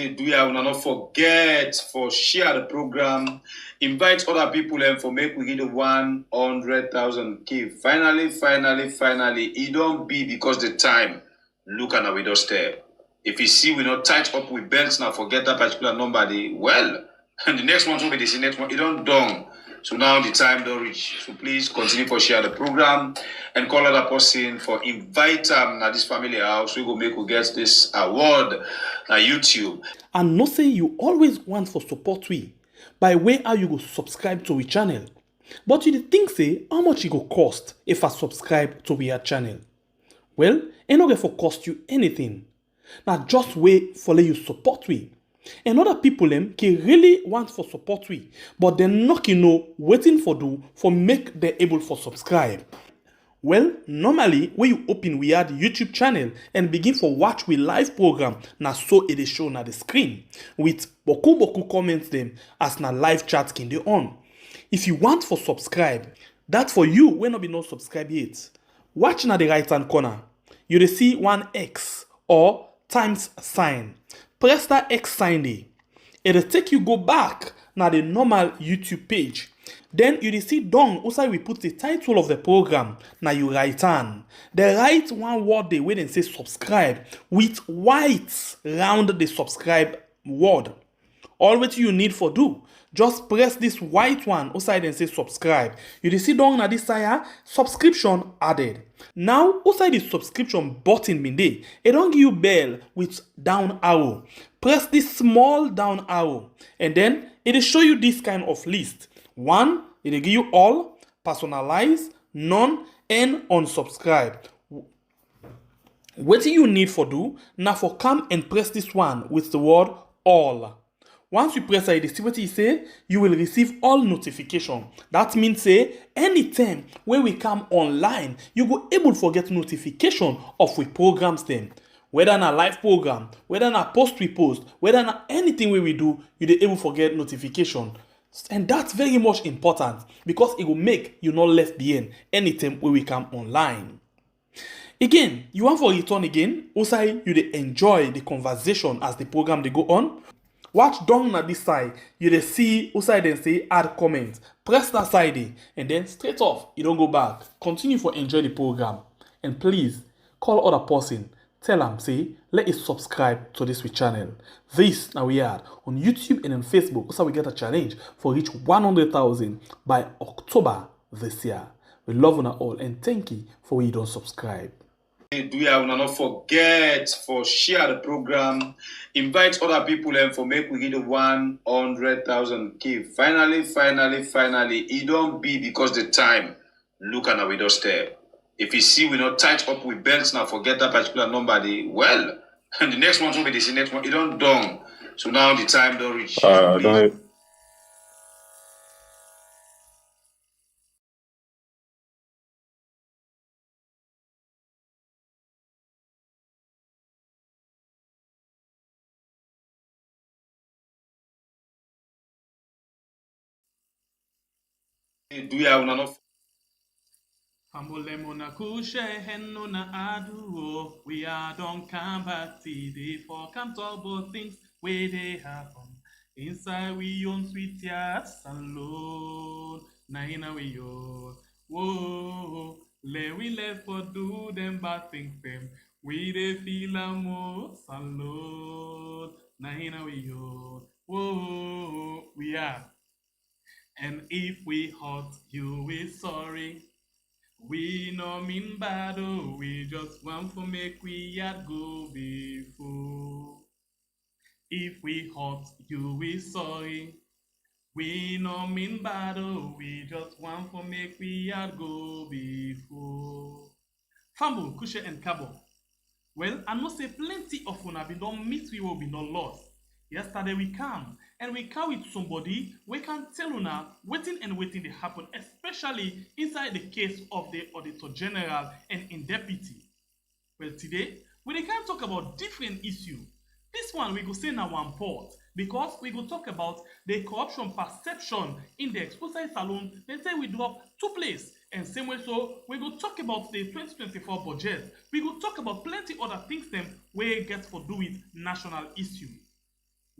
Do you not forget for share the program, invite other people and for make we get 100,000 K. Finally, it don't be because the time look at our doorstep. If you see we not tight up with belts now, forget that particular number. Well, and the next one will be the next one. It don't done. So now the time don't reach. So please continue for share the program and call other person for invite them at this family house. We go make we get this award na YouTube. And no say you always want for support we by way how you go subscribe to we channel. But you think say how much it go cost if I subscribe to we channel? Well, it no for cost you anything. Now just wait for let you support we. And other people them can really want for support we, but they're not waiting for do for make them able for subscribe. Well, normally when you open we add YouTube channel and begin for watch we live program na so it is shown na the screen with boku comments them as na live chat can dey on. If you want for subscribe, that for you when not be not subscribe yet. Watch na the right hand corner. You dey see one X or times sign. Press that X sign there. It'll take you go back na the normal YouTube page. Then you will see down outside we put the title of the program. Now you write on. The write one word they wait and say subscribe with white round the subscribe word. All what you need for do, just press this white one outside and say subscribe. You will see down na this side subscription added. Now outside the subscription button bin dey, it don't give you bell with down arrow. Press this small down arrow and then it will show you this kind of list. One, it will give you all, personalize, none, and unsubscribe. What you need for do, now for come and press this one with the word all. Once you press it, see what you say, you will receive all notification. That means say, anytime when we come online, you go able to get notification of we programs them. Whether na live program, whether na post we post, whether na anything we do, you dey able to get notification. And that's very much important because it will make you not left behind anytime when we come online. Again, you want for return again, also you dey enjoy the conversation as the program they go on. Watch down at this side, you dey see outside and say add comment. Press that side and then straight off, you don't go back. Continue for enjoy the program. And please call other person. Tell them, say, let us subscribe to this channel. This now we are on YouTube and on Facebook. Also, we get a challenge for reach 100,000 by October this year. We love you all and thank you for when you don't subscribe. Do you not forget for share the program, invite other people and for make we get 100,000 K. Finally, it don't be because the time look at our doorstep. If you see we not tight up with belts now, forget that particular number. Well, and the next one will be the next one. It don't done. So now the time don't reach. Do you have enough? Hambolemona kushe henno na aduo. We are don't come back today for come talk about things where they happen. Inside we own sweet yes alone. Naina we yo. Whoa. Let we left for do them bad things them. We they feel most alone. Naina we yo. Whoa. We are. And if we hurt you, we sorry. We no mean bad, oh, we just want to make we yet go before. If we hurt you, we sorry. We no mean bad, oh, we just want to make we yet go before. Fambo, Kushe and Kabo. Well, I know say plenty of una be don't meet we will be not lost. Yesterday we come and we come with somebody we can tell una waiting they happen, especially inside the case of the Auditor General and in deputy. Well, today we can talk about different issues. This one we go say now one part because we go talk about the corruption perception index. Outside salon, they say we drop 2 places. And same way, so we go talk about the 2024 budget. We go talk about plenty other things them where it gets for do with national issue.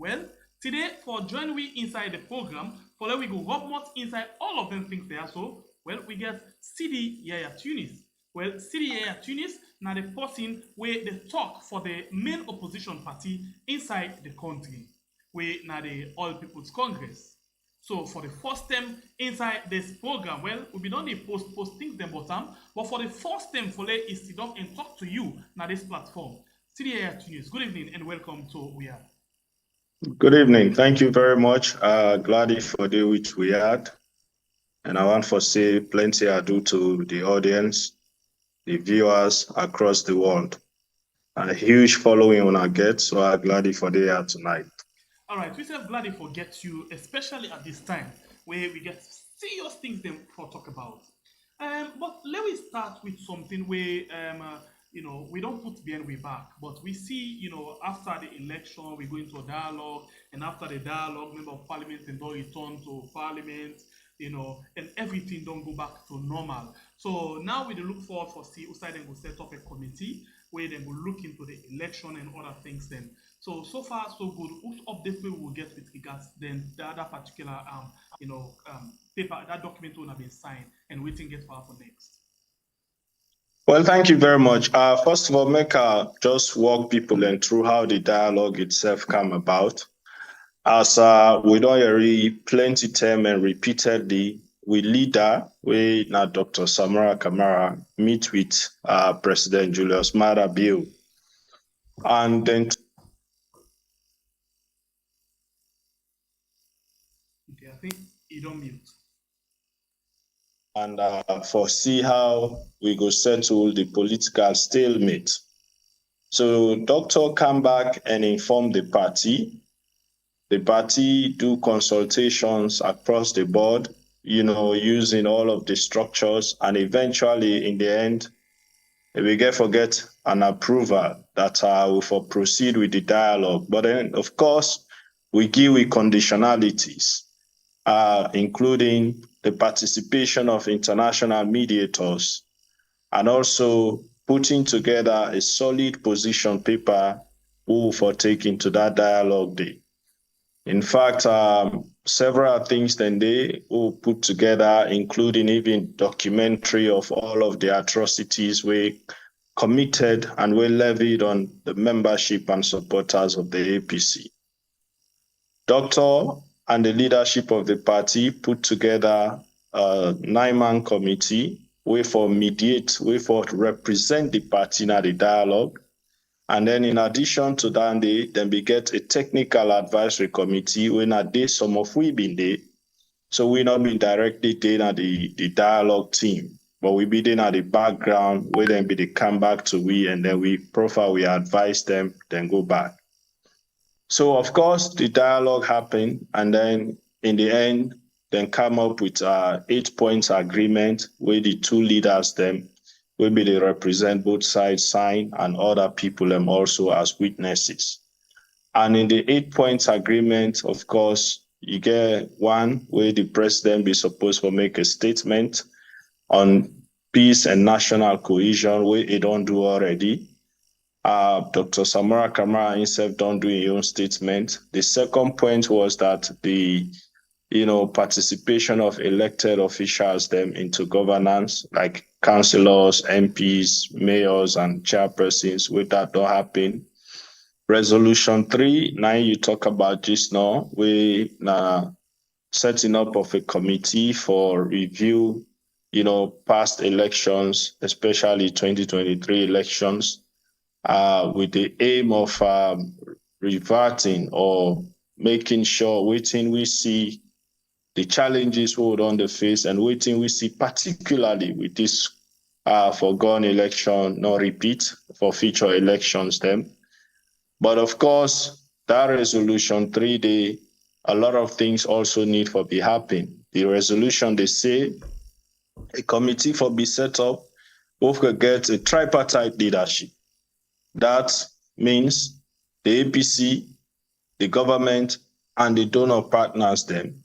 Well, today for join we inside the program, for let we go up much inside all of them things there. So, well, we get Sidi Yaya Tunis. Well, Sidi Yaya Tunis now the person where they talk for the main opposition party inside the country, where now the All People's Congress. So for the first time inside this program, well, we be done the post things them bottom, but for the first time for let is sit down and talk to you now this platform. Sidi Yaya Tunis, good evening and welcome to We Are. Good evening. Thank you very much. Glad for the which we had. And I want to say plenty ado to the audience, the viewers across the world. A huge following on our get, so I'm glad for the here tonight. All right, we say glad to get you, especially at this time where we get serious things them for talk about. But let me start with something where we don't put BNW back, but we see, after the election, we go into a dialogue, and after the dialogue, member of parliament and don't return to parliament, and everything don't go back to normal. So now we look forward for see outside and go set up a committee where they will look into the election and other things then. So far so good. What updates we will get with regards then that particular paper, that document will have been signed and waiting get for happen next. Well, thank you very much. First of all, make just walk people and through how the dialogue itself came about. As we don't hear plenty time and repeatedly, we leader, we now Dr. Samara Kamara meet with President Julius Maada Bio. And then okay, I think you don't mute. And foresee how we go settle the political stalemate. So doctor come back and inform the party. The party do consultations across the board, using all of the structures, and eventually in the end, we get an approval that we for proceed with the dialogue. But then, of course, we give with conditionalities, including the participation of international mediators, and also putting together a solid position paper for taking to that dialogue day. In fact, several things then they will put together, including even documentary of all of the atrocities we committed and were levied on the membership and supporters of the APC. Doctor and the leadership of the party put together a 9-man committee, way for mediate, way for represent the party in the dialogue. And then in addition to that, then we get a technical advisory committee when a day some of we been there. So we not been directly there at the dialogue team, but we be there at the background where then they come back to we, and then we advise them, then go back. So of course the dialogue happened, and then in the end, then come up with 8 points agreement where the two leaders them will be they represent both sides sign, and other people also as witnesses. And in the 8 points agreement, of course, you get one where the president be supposed to make a statement on peace and national cohesion, where he don't do already. Dr. Samara Kamara himself don't do his own statement. The second point was that the participation of elected officials them into governance, like councillors, MPs, mayors, and chairpersons, with that don't happen. Resolution 3, now you talk about this now, we setting up of a committee for review, past elections, especially 2023 elections, with the aim of reverting or making sure waiting we see the challenges we would on the face, and waiting we see particularly with this foregone election, not repeat for future elections them. But of course, that resolution 3 a lot of things also need for be happen. The resolution, they say a committee for be set up, both could get a tripartite leadership. That means the APC, the government, and the donor partners them.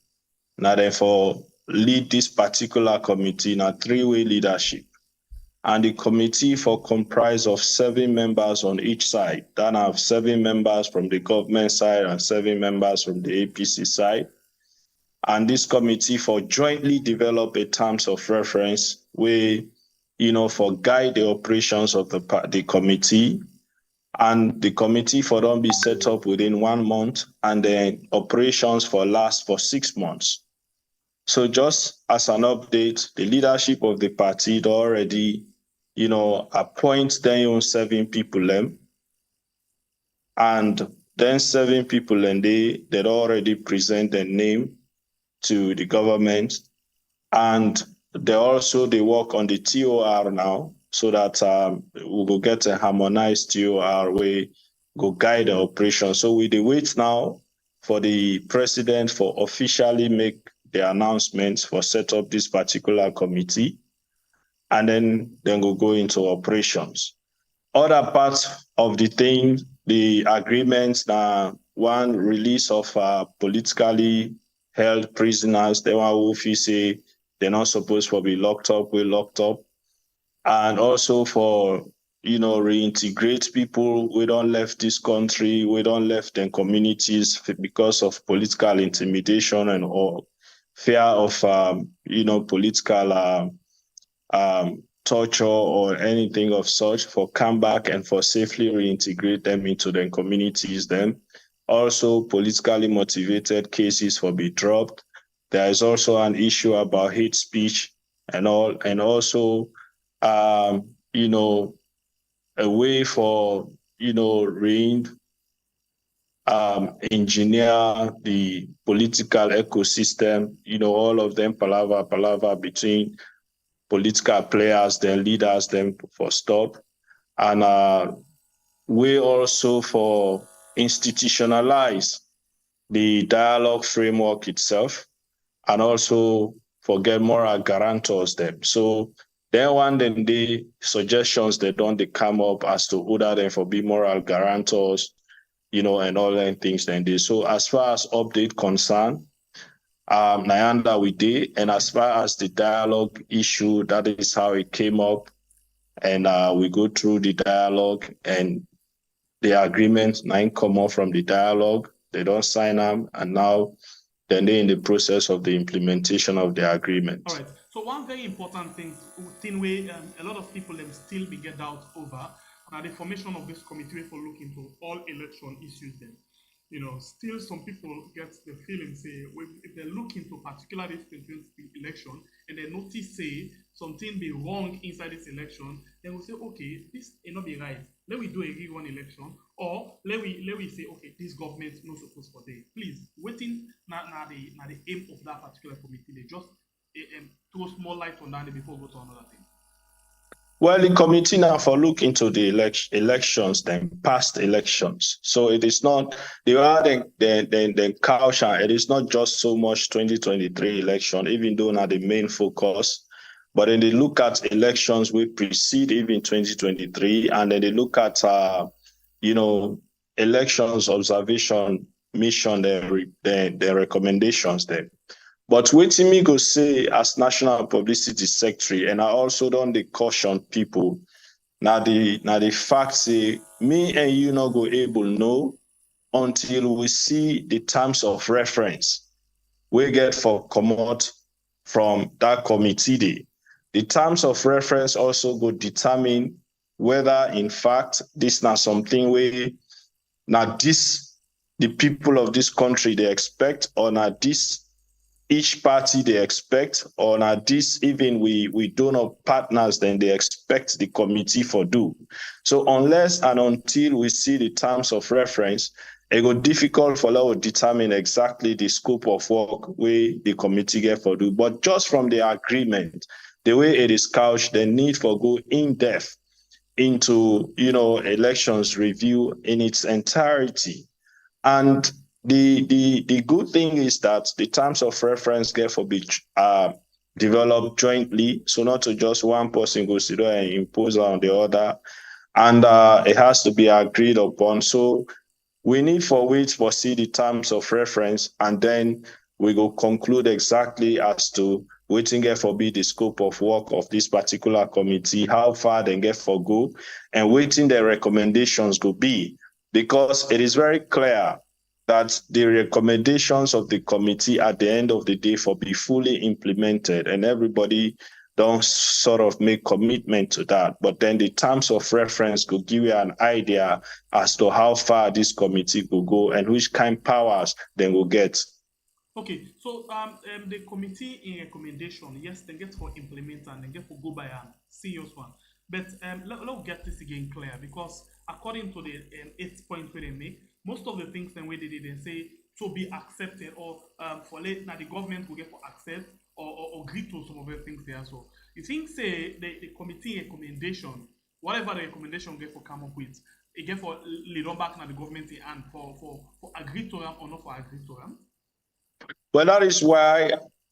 Now therefore lead this particular committee in a 3-way leadership. and the committee for comprise of 7 members on each side. That have 7 members from the government side and 7 members from the APC side. And this committee for jointly develop a terms of reference where, for guide the operations of the committee, and the committee for them be set up within 1 month, and then operations for last for 6 months. So just as an update, the leadership of the party already, appoint their own 7 people them, and then 7 people and they'd already present their name to the government, and they work on the TOR now, so that we will get a harmonized TOR way go guide the operation. So we wait now for the president for officially make the announcements for set up this particular committee, and then we'll go into operations. Other parts of the thing, the agreements, one release of politically held prisoners, they were who say they're not supposed to be locked up, we're locked up. And also for, reintegrate people, we don't left this country, we don't left their communities because of political intimidation and or fear of, political torture or anything of such, for come back and for safely reintegrate them into their communities. Then also politically motivated cases for be dropped. There is also an issue about hate speech and all, and also, a way for, engineer the political ecosystem, all of them palaver between political players, their leaders, them for stop. And we also for institutionalize the dialogue framework itself, and also for get moral guarantors them. So then one then the suggestions they come up as to order them for be moral guarantors, and all them things then they. So as far as update concern, Nyanda we did, and as far as the dialogue issue, that is how it came up, and we go through the dialogue, and the agreement 9 come up from the dialogue. They don't sign them, and now they're in the process of the implementation of the agreement. All right. So one very important thing where a lot of people them still be get out over, the formation of this committee for look into all election issues. Then, still some people get the feeling say if they look into particularly this election and they notice say something be wrong inside this election, they will say, okay, this will not be right. Let we do a one election, or let we say, okay, this government is not supposed for day. Please, waiting now the aim of that particular committee. They just throw small light on that before we go to another thing. Well, the committee now for look into the elections, then past elections. So it is not the caution. It is not just so much 2023 election, even though not the main focus. But then they look at elections we precede even 2023, and then they look at elections observation mission, their recommendations there. But waiting me go say as National Publicity Secretary, and I also don't caution people. Now the fact say me and you not go able know until we see the terms of reference we get for come out from that committee. The terms of reference also go determine whether in fact this not something where now this the people of this country they expect, or not this each party they expect, or not this even we donor partners then they expect the committee for do. So unless and until we see the terms of reference, it go difficult for us to determine exactly the scope of work we the committee get for do. But just from the agreement, the way it is couched, the need for go in depth into elections review in its entirety. And the good thing is that the terms of reference get for be developed jointly, so not to just one person go sit there and impose on the other, and it has to be agreed upon. So we need for wait see the terms of reference, and then we go conclude exactly as to waiting get for be the scope of work of this particular committee, how far they get for go, and waiting their recommendations go be. Because it is very clear that the recommendations of the committee at the end of the day for be fully implemented, and everybody don't sort of make commitment to that. But then the terms of reference could give you an idea as to how far this committee will go and which kind of powers they will get. Okay, so the committee in recommendation, yes, they get for implement and they get for go by a serious one. But let's get this again clear, because according to the 8 point where they make, most of the things then where they did say to be accepted, or for late now the government will get for accept or agree to some of the things there. So you think say the committee recommendation, whatever the recommendation get for come up with, it get for lead on back now the government and for agree to them or not for agree to them. Well, that is why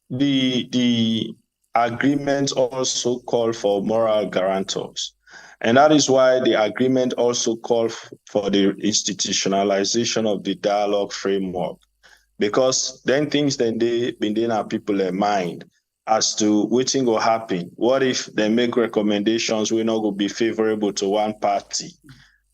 the agreement also call for moral guarantors. And that is why the agreement also called for the institutionalization of the dialogue framework. Because then things then they been in our people in mind as to what thing will happen. What if they make recommendations we not going to be favorable to one party?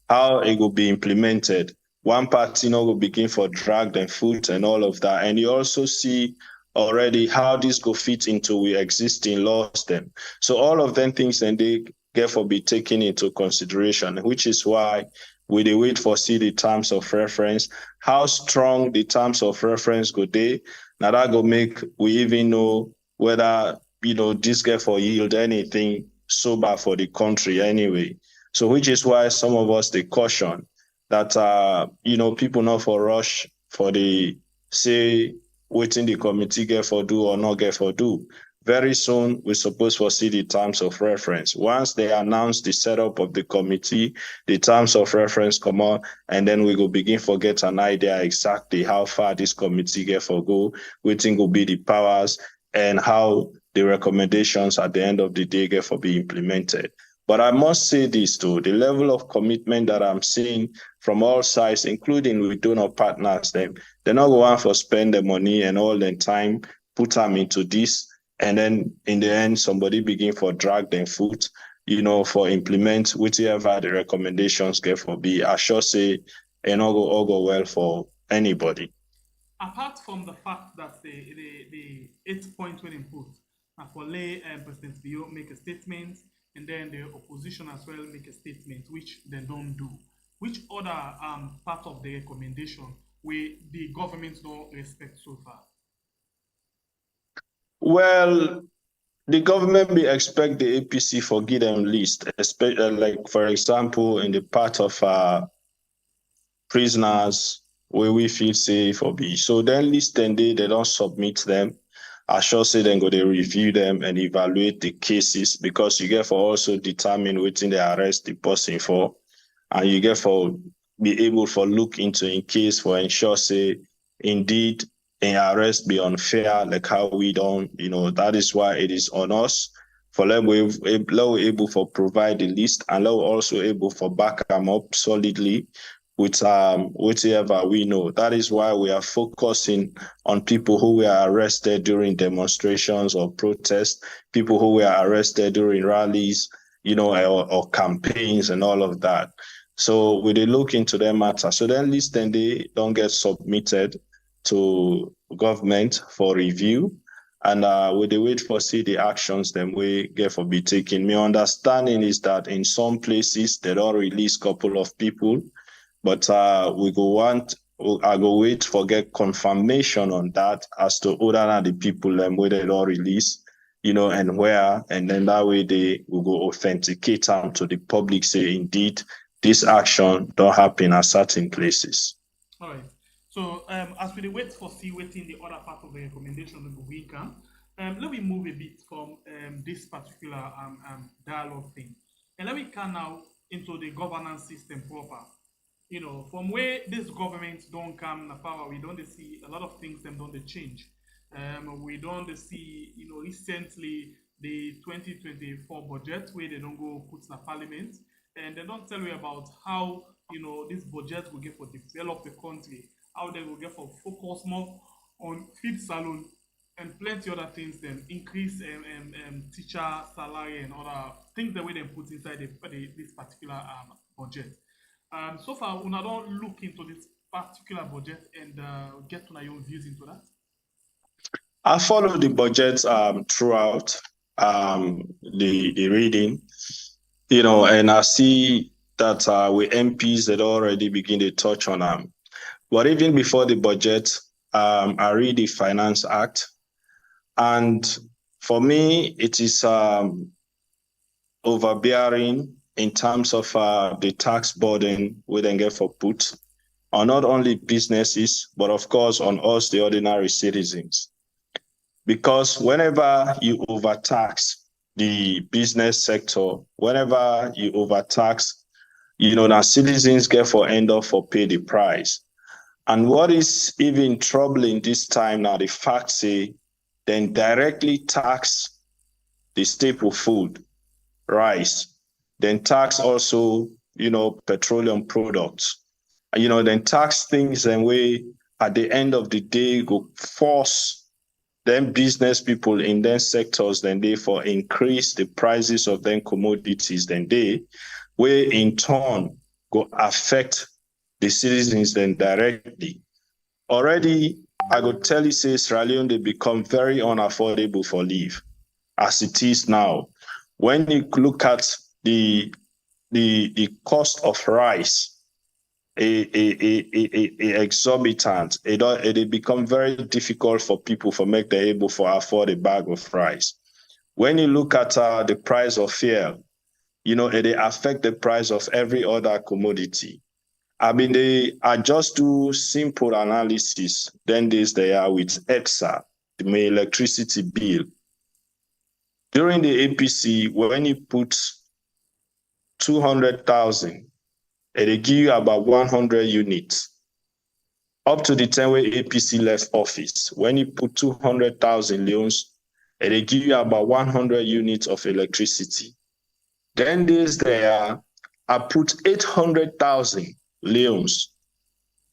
How it will be implemented? One party now will begin for drag and foot and all of that. And you also see already how this go fit into the existing laws then. So all of them things then they therefore be taken into consideration, which is why we dey wait for see the terms of reference, how strong the terms of reference go dey. Now that go make we even know whether this get for yield anything sober for the country anyway. So which is why some of us they caution that people not for rush for the say waiting the committee get for do or not get for do. Very soon we're supposed to see the terms of reference. Once they announce the setup of the committee, the terms of reference come on, and then we go begin to get an idea exactly how far this committee get for go, what think will be the powers, and how the recommendations at the end of the day get for be implemented. But I must say this too, the level of commitment that I'm seeing from all sides, including with donor partners, they're not going for spend the money and all the time, put them into this. And then in the end, somebody begin for drag them foot, for implement whichever the recommendations get for be. I sure say it all go well for anybody. Apart from the fact that the 8 point when input, for lay President Bio make a statement, and then the opposition as well make a statement, which they don't do. Which other part of the recommendation where the government don't respect so far? Well, the government may expect the APC for give them list, especially like for example in the part of prisoners where we feel safe or be. So then list then they don't submit them. I sure say then go they review them and evaluate the cases, because you get for also determine waiting they arrest the person for, and you get for be able for look into in case for ensure say indeed an arrest be unfair, like how we don't, that is why it is on us for let we able for provide the list, and let also able for back them up solidly with whatever we know. That is why we are focusing on people who were arrested during demonstrations or protests, people who were arrested during rallies, or campaigns and all of that. So we look into their matter. So then list then they don't get submitted to government for review. And we wait for see the actions then we get for be taken. My understanding is that in some places they don't release couple of people, but I go wait for get confirmation on that as to who are the people where they don't release, and where, and then that way they will go authenticate them to the public, say indeed this action don't happen at certain places. All right. So as we wait for see waiting the other part of the recommendation of the weekend, let me move a bit from this particular dialogue thing, and let me come now into the governance system proper. From where this government don't come to power, we don't see a lot of things them don't they change. We don't see, recently the 2024 budget where they don't go put in the parliament, and they don't tell you about how this budget will get for develop the country, how they will get for focus more on feed salon and plenty other things, them increase teacher salary and other things that we then put inside this particular budget. So far, we don't look into this particular budget and get to know your views into that. I follow the budget throughout the reading, and I see that with MPs that already begin to touch on them. But even before the budget, I read the Finance Act, and for me, it is overbearing in terms of the tax burden we then get for put on not only businesses, but of course on us, the ordinary citizens. Because whenever you overtax the business sector, whenever you overtax, that citizens get for end up for pay the price. And what is even troubling this time now, the fact say, then directly tax the staple food, rice, then tax also, petroleum products, then tax things and way at the end of the day go force them business people in them sectors, then they for increase the prices of them commodities, then they will in turn go affect the citizens then directly. Already, I could tell you, say Sierra Leone, they become very unaffordable for live as it is now. When you look at the cost of rice, exorbitant, it become very difficult for people for make them able to afford a bag of rice. When you look at the price of fuel, it affect the price of every other commodity. I mean, I just do simple analysis. Then they are with EXA, my electricity bill. During the APC, when you put 200,000, they give you about 100 units. Up to the time where APC left office, when you put 200,000 leons, they give you about 100 units of electricity. Then I put 800,000 leons.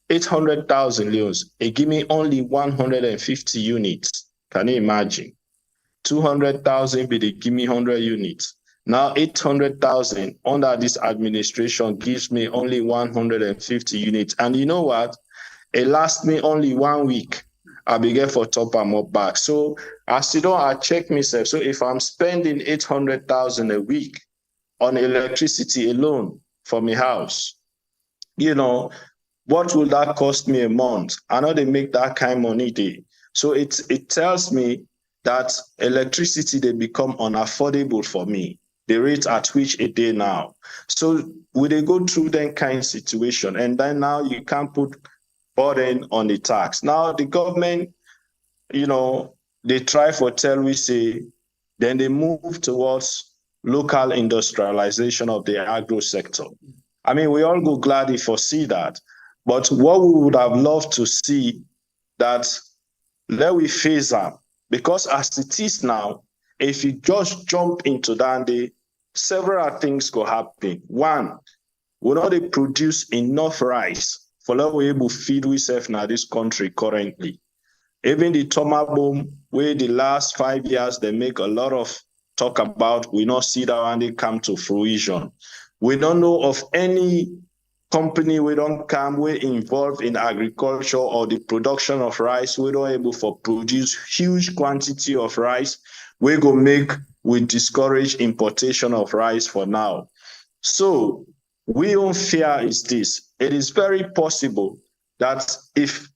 800,000 leons, they give me only 150 units. Can you imagine? 200,000, but they give me 100 units. Now 800,000 under this administration gives me only 150 units. And you know what? It lasts me only 1 week. I begin for top and up back. So as you know, I check myself. So if I'm spending 800,000 a week on electricity alone for my house, what will that cost me a month? I know they make that kind of money day. So it tells me that electricity, they become unaffordable for me, the rate at which it is now. So will they go through that kind of situation? And then now you can't put burden on the tax. Now the government, they try for tell we say, then they move towards local industrialization of the agro sector. I mean, we all go gladly foresee that. But what we would have loved to see that let we phase up, because as it is now, if you just jump into that, several things could happen. One, we not produce enough rice for let we able feed ourselves now this country currently. Even the Toma boom, where the last 5 years they make a lot of talk about, we not see that when they come to fruition. We don't know of any company we don't come, we're involved in agriculture or the production of rice. We don't able to produce huge quantity of rice. We discourage importation of rice for now. So we own fear is this. It is very possible that if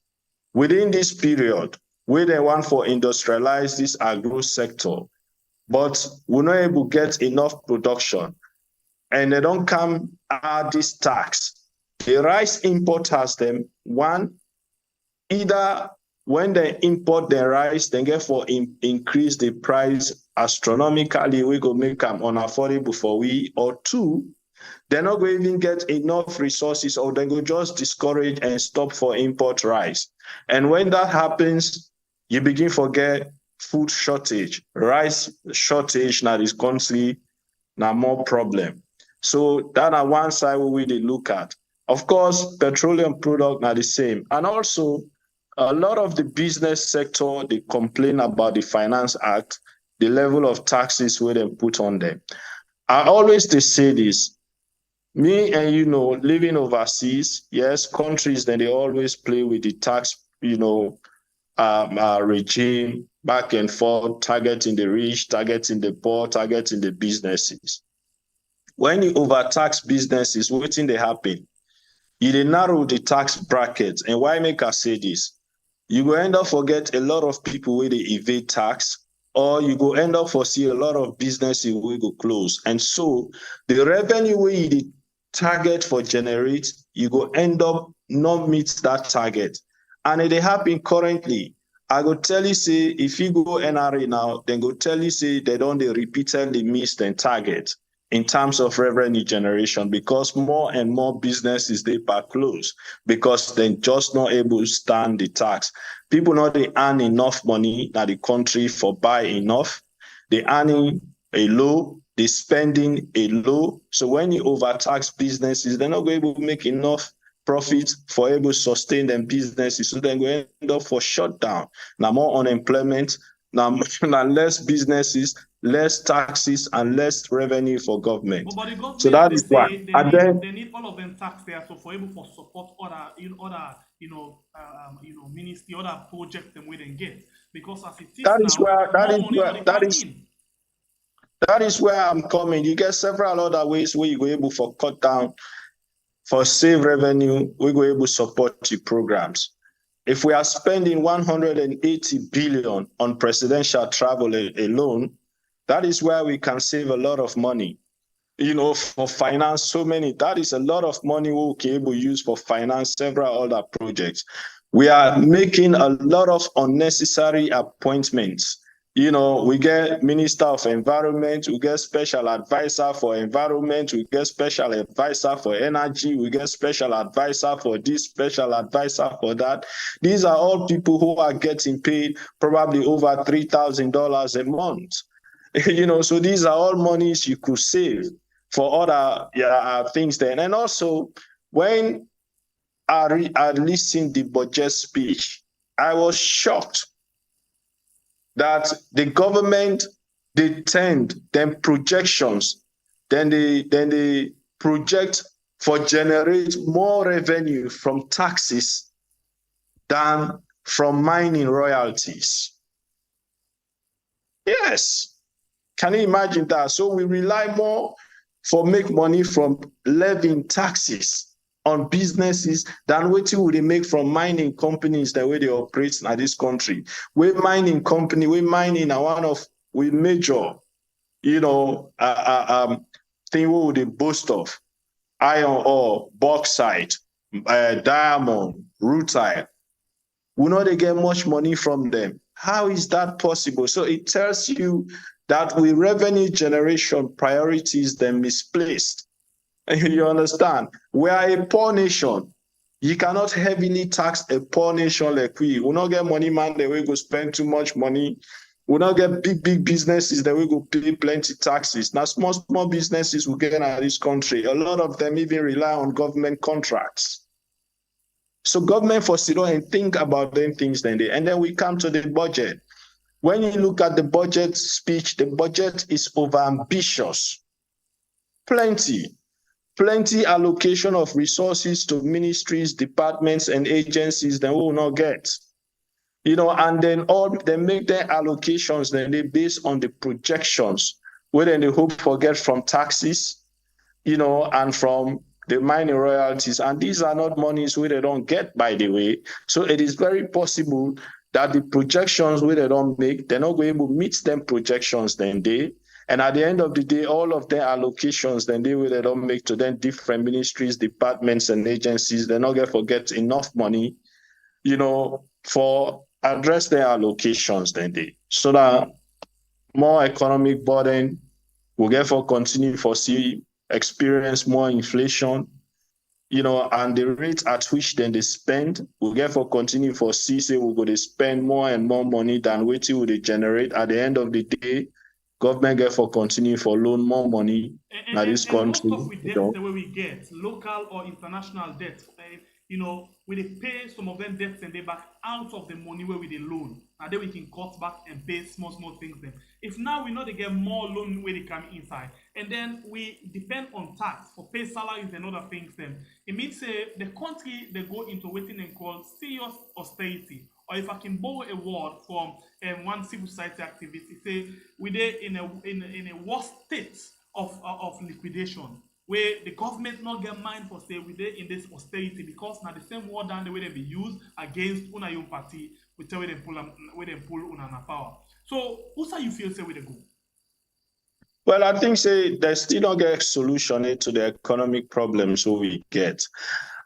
within this period, we they want for industrialize this agro sector, but we're not able to get enough production, and they don't come add this tax. The rice importers them, one, either when they import the rice, they get for increase the price astronomically, we go make them unaffordable for we, or two, they're not going to even get enough resources, or they go just discourage and stop for import rice. And when that happens, you begin forget food shortage, rice shortage now this country now more problem. So that on one side we really look at. Of course, petroleum product are the same. And also, a lot of the business sector, they complain about the Finance Act, the level of taxes where they put on them. I always they say this, me and living overseas, yes, countries, then they always play with the tax, regime back and forth, targeting the rich, targeting the poor, targeting the businesses. When you overtax businesses, what thing they happen? You dey narrow the tax bracket. And why make I say this? You go end up forget a lot of people where they evade tax, or you go end up for see a lot of businesses will go close. And so the revenue where you target for generate, you go end up not meet that target. And it happen currently. I go tell you, say, if you go NRA now, then go tell you, say, they don't repeatedly miss their target in terms of revenue generation, because more and more businesses they are close because they're just not able to stand the tax. People not they earn enough money in the country for buy enough. They earning a low, they spending a low. So when you overtax businesses, they're not going to make enough profit for able to sustain them businesses. So then we end up for shutdown. Now more unemployment, now less businesses, less taxes, and less revenue for government. But the government, so that they is why. say they, And need, then they need all of them tax there, so for able for support other ministry, other projects them we then get, because as it is that now, is where that is where I'm coming. You get several other ways where you go able for cut down, for save revenue, we go able to support the programs. If we are spending 180 billion on presidential travel alone, that is where we can save a lot of money. For finance, so many, that is a lot of money we'll be able to use for finance several other projects. We are making a lot of unnecessary appointments. We get Minister of Environment, we get Special Advisor for Environment, we get Special Advisor for Energy, we get Special Advisor for this, Special Advisor for that. These are all people who are getting paid probably over $3,000 a month. So these are all monies you could save for other things then. And also, when I listened to the budget speech, I was shocked that the government, they tend them projections, then they project for generate more revenue from taxes than from mining royalties. Yes. Can you imagine that? So we rely more for make money from levying taxes on businesses than what would they make from mining companies the way they operate in this country. We mining company, we mining are one of we major, thing we would boast of. Iron ore, bauxite, diamond, rutile. We know they get much money from them. How is that possible? So it tells you that with revenue generation priorities, they're misplaced. You understand? We are a poor nation. You cannot heavily tax a poor nation like we. We not get money, man, that we go spend too much money. We not get big businesses that we go pay plenty taxes. Now, small businesses we get out of this country. A lot of them even rely on government contracts. So government for sit down and think about them things then. And then we come to the budget. When you look at the budget speech, the budget is overambitious. Plenty allocation of resources to ministries, departments, and agencies that we will not get. And then they make their allocations, then they based on the projections, where then they hope for get from taxes, and from the mining royalties. And these are not monies where they don't get, by the way. So it is very possible that the projections where they don't make, they're not going to meet them projections then they. And at the end of the day, all of their allocations, then they don't make to them different ministries, departments, and agencies. They're not going to forget enough money, for address their allocations then they. So that more economic burden will therefore continue for experience more inflation, and the rate at which then they spend will therefore continue for say we're going to spend more and more money than what it would generate. At the end of the day, government therefore continue for loan more money in this country. Most of we debt the way we get, local or international debt. we dey pay some of them debts and they back out of the money where we dey loan. And then we can cut back and pay small things them. If now we know they get more loan where they come inside, and then we depend on tax for pay salaries and other things them, it means the country they go into what they call serious austerity. Or if I can borrow a word from one civil society activist, say we dey in a worse state of liquidation, where the government not get mind for say we dey in this austerity because now the same word down the way they be used against una own party, we tell where they pull una na power. So who say you feel say where they go? Well, I think say they still don't get solution to the economic problems we get.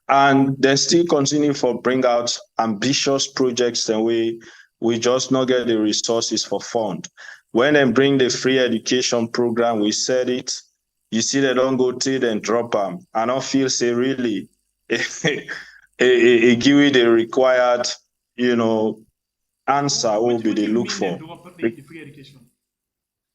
And they still continue for bring out ambitious projects and we just not get the resources for fund. When they bring the free education program, we said it, you see they don't go till and drop them. I don't feel say really it give you the required, answer will be they look for. The free education?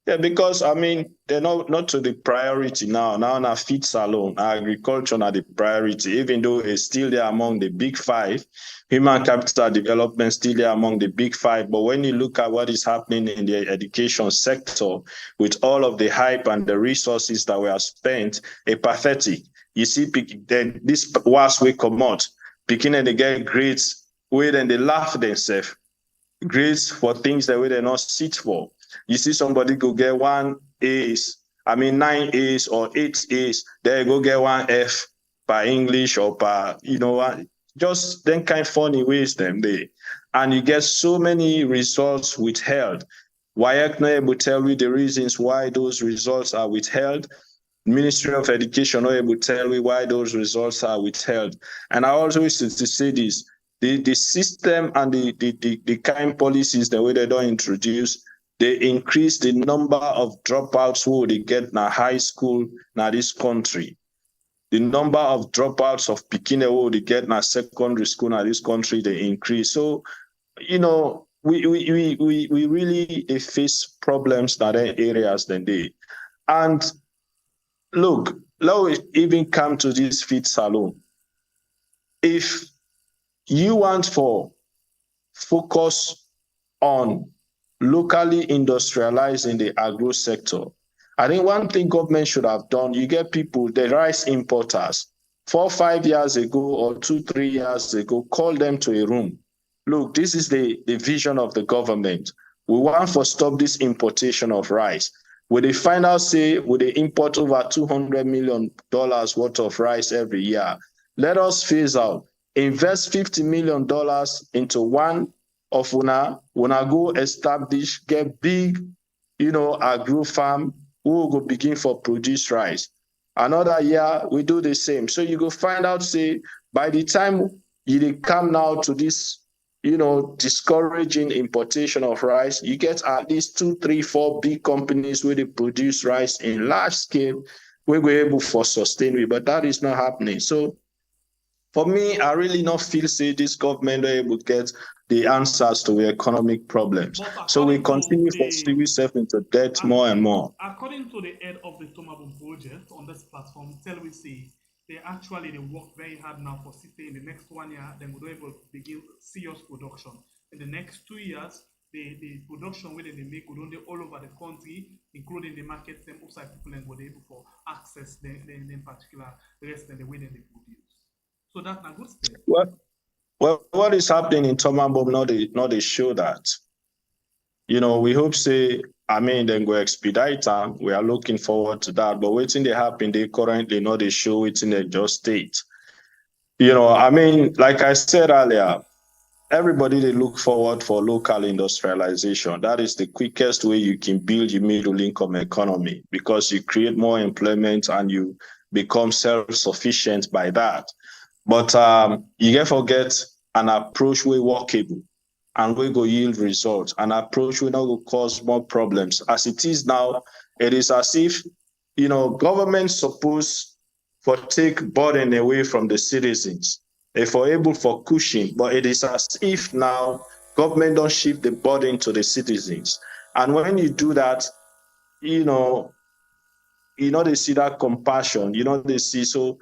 Yeah, because I mean they're not to the priority now. Now feeds alone. Agriculture are the priority, even though it's still there among the big five. Human capital development still there among the big five. But when you look at what is happening in the education sector, with all of the hype and the resources that were spent, it's pathetic. You see, this was we come out, beginning to get grades, where then they laugh themselves. Grades for things that we they not sit for. You see somebody go get 9 A's or 8 A's, they go get 1 F by English or by, just then kind of funny ways them they. And you get so many results withheld. WAEC not able to tell you the reasons why those results are withheld. Ministry of Education not able to tell you why those results are withheld. And I also used to say this, the system and the kind policies the way they don't introduce, they increase the number of dropouts who they get in high school in this country. The number of dropouts of Pekin who they get in secondary school in this country, they increase. So, we really face problems in other areas than they. And look, now we even come to this feed salon. If you want for focus on locally industrializing the agro sector, I think one thing government should have done, you get people, the rice importers, 4 or 5 years ago or 2 3 years ago, call them to a room. Look, this is the vision of the government. We want to stop this importation of rice. When they find out, say, would they import over $200 million worth of rice every year? Let us phase out. Invest $50 million into one of una go establish, get big, agro farm, who will go begin for produce rice. Another year, we do the same. So you go find out, say, by the time you come now to this, discouraging importation of rice, you get at least 2, 3, 4 big companies where they produce rice in large scale, where we're able for sustain it, but that is not happening. So for me, I really not feel say this government are able to get the answers to the economic problems. So we continue to steal ourselves into debt more and more. According to the head of the Tomabon project on this platform, tell we say they work very hard now for city. In the next 1 year, then we'll be able to begin serious production. In the next 2 years, the production where they make will be all over the country, including the market, them outside people and will be able to access the particular rest and the way that they produce. So that's a good step. Well, what is happening in Tomabom, not they show that. We hope say, then go expedite them. We are looking forward to that. But waiting they happen, they currently not they show it in the just state. Like I said earlier, everybody they look forward for local industrialization. That is the quickest way you can build your middle income economy, because you create more employment and you become self-sufficient by that. But you get forget an approach way workable and we go yield results. An approach will not go cause more problems. As it is now, it is as if, government supposed for take burden away from the citizens. If we're able for cushion, but it is as if now government don't shift the burden to the citizens. And when you do that, they see that compassion, they see so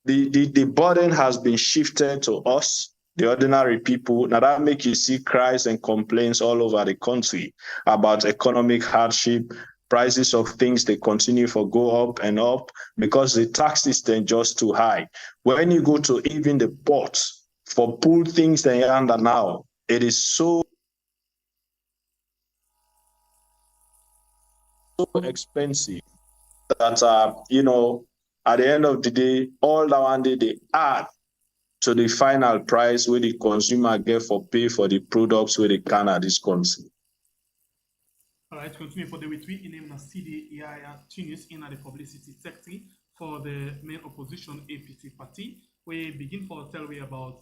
the burden has been shifted to us, the ordinary people. Now that make you see cries and complaints all over the country about economic hardship, prices of things, they continue to go up and up because the tax system just too high. When you go to even the ports for pull things they under now, it is so expensive that at the end of the day, all that one day they add to the final price where the consumer get for pay for the products where they can at this country. All right, continue for the retweet in name of Sidi Tunis in the publicity sector for the main opposition APC party. We begin for a tell way about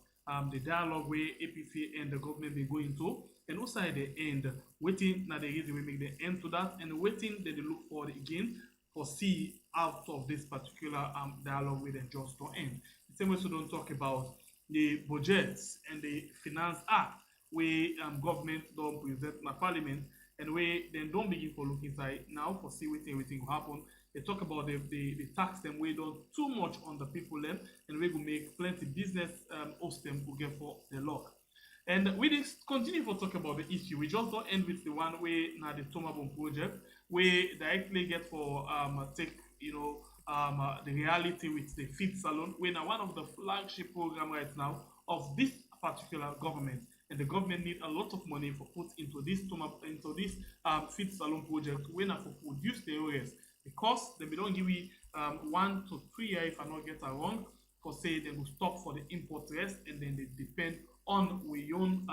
the dialogue where APC and the government they go into, and also at the end, waiting now the reason we make the end to that, and waiting that they look for again for see out of this particular dialogue with the just to end. The same way so don't talk about the budgets and the Finance Act where government don't present in parliament, and where then don't begin for look inside now for see everything will happen. They talk about the tax them we don't too much on the people then, and we will make plenty business host them will get for the law. And we just continue to talk about the issue. We just don't end with the one way now the Tomabon project, we directly get for take the reality with the feed salon. We're now one of the flagship program right now of this particular government, and the government need a lot of money for put into this feed salon project. We're now for produce the areas because they don't give you 1 to 3 years if I not get it wrong. For say they will stop for the import rest, and then they depend on we own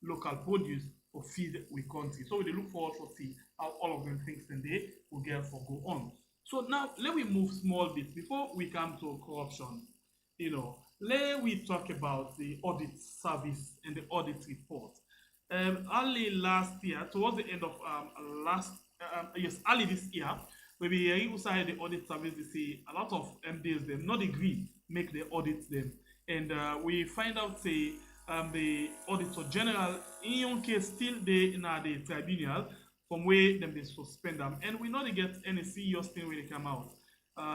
local produce for feed we country. So we look forward to see how all of them things and they will get for go on. So now let me move small bit before we come to corruption. Let we talk about the audit service and the audit report. Early last year, towards the end of early this year, maybe you say the audit service, they say a lot of MDs them not agree make the audit them, and we find out say the Auditor General in your case still they in the tribunal from where them they suspend them, and we not get any serious thing when they come out.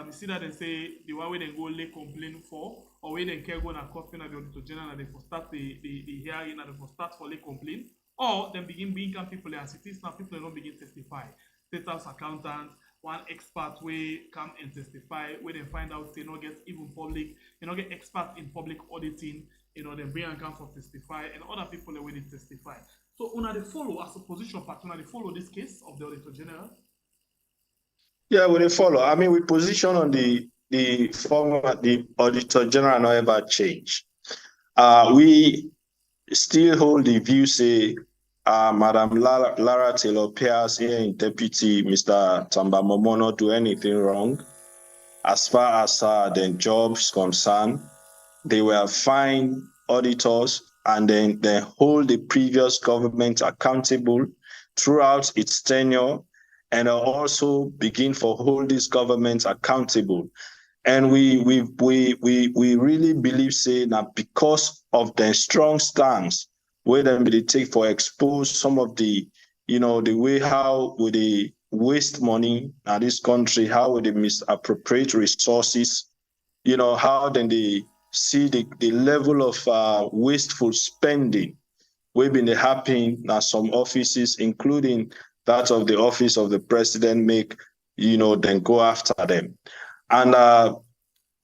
You see that they say the one way they go lay complaint for, or where they can go na court in the Auditor General and they for start the hearing and they for start for lay complaint, or then begin bringing people as it is now people don't begin testify. State House accountant, one expert way come and testify, where they find out they not get even public, get expert in public auditing, they bring account for testify, and other people that they testify. So una they follow as opposition party, una they follow this case of the Auditor General? Yeah, we follow. I mean, we position on the former the Auditor General not ever change. We still hold the view say Madam Lara Taylor Pierce here in Deputy Mr. Tamba Momo not do anything wrong. As far as their jobs concerned, they were fine auditors, and then they hold the previous government accountable throughout its tenure, and also begin for hold this government accountable. And we really believe say that because of their strong stance, where they take for expose some of the the way how would they waste money in this country, how would they misappropriate resources, how then they see the level of wasteful spending we've been happening at some offices, including that of the office of the president, make then go after them. And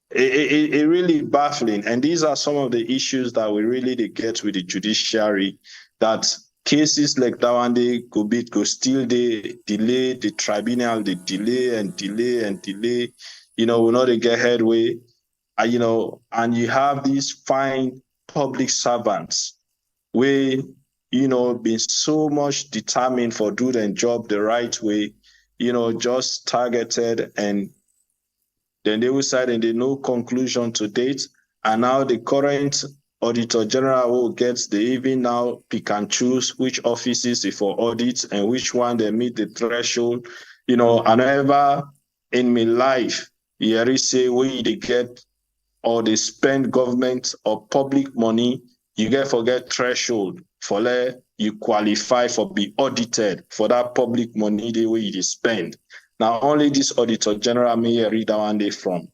it really baffling. And these are some of the issues that we really get with the judiciary, that cases like that one day go still they delay, the tribunal, they delay and delay and delay, we not get headway. And you have these fine public servants where, been so much determined for do their job the right way, just targeted, and then they will say and they no conclusion to date. And now the current Auditor General who gets, they even now pick and choose which offices is for audits and which one they meet the threshold. And ever in my life, you say we they get or they spend government or public money, you get forget threshold for let you qualify for be audited for that public money the way you spend. Now only this Auditor General may read that one day from.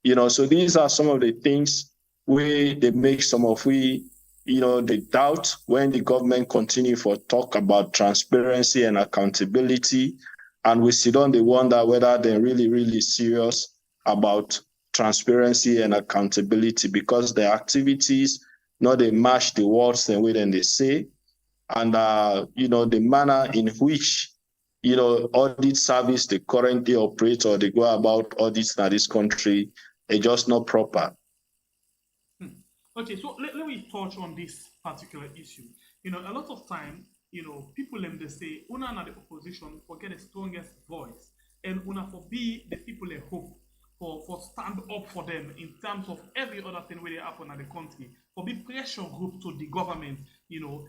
So these are some of the things where they make some of they doubt when the government continue for talk about transparency and accountability. And we sit down, they wonder whether they're really, really serious about transparency and accountability, because their activities, they match the words the way then they say. And, the manner in which, audit service they currently operate or they go about audits in this country is just not proper. Okay, so let me touch on this particular issue. A lot of time, people they say, una na the opposition forget the strongest voice, and una for be the people they hope for stand up for them in terms of every other thing where they happen in the country, for be pressure group to the government,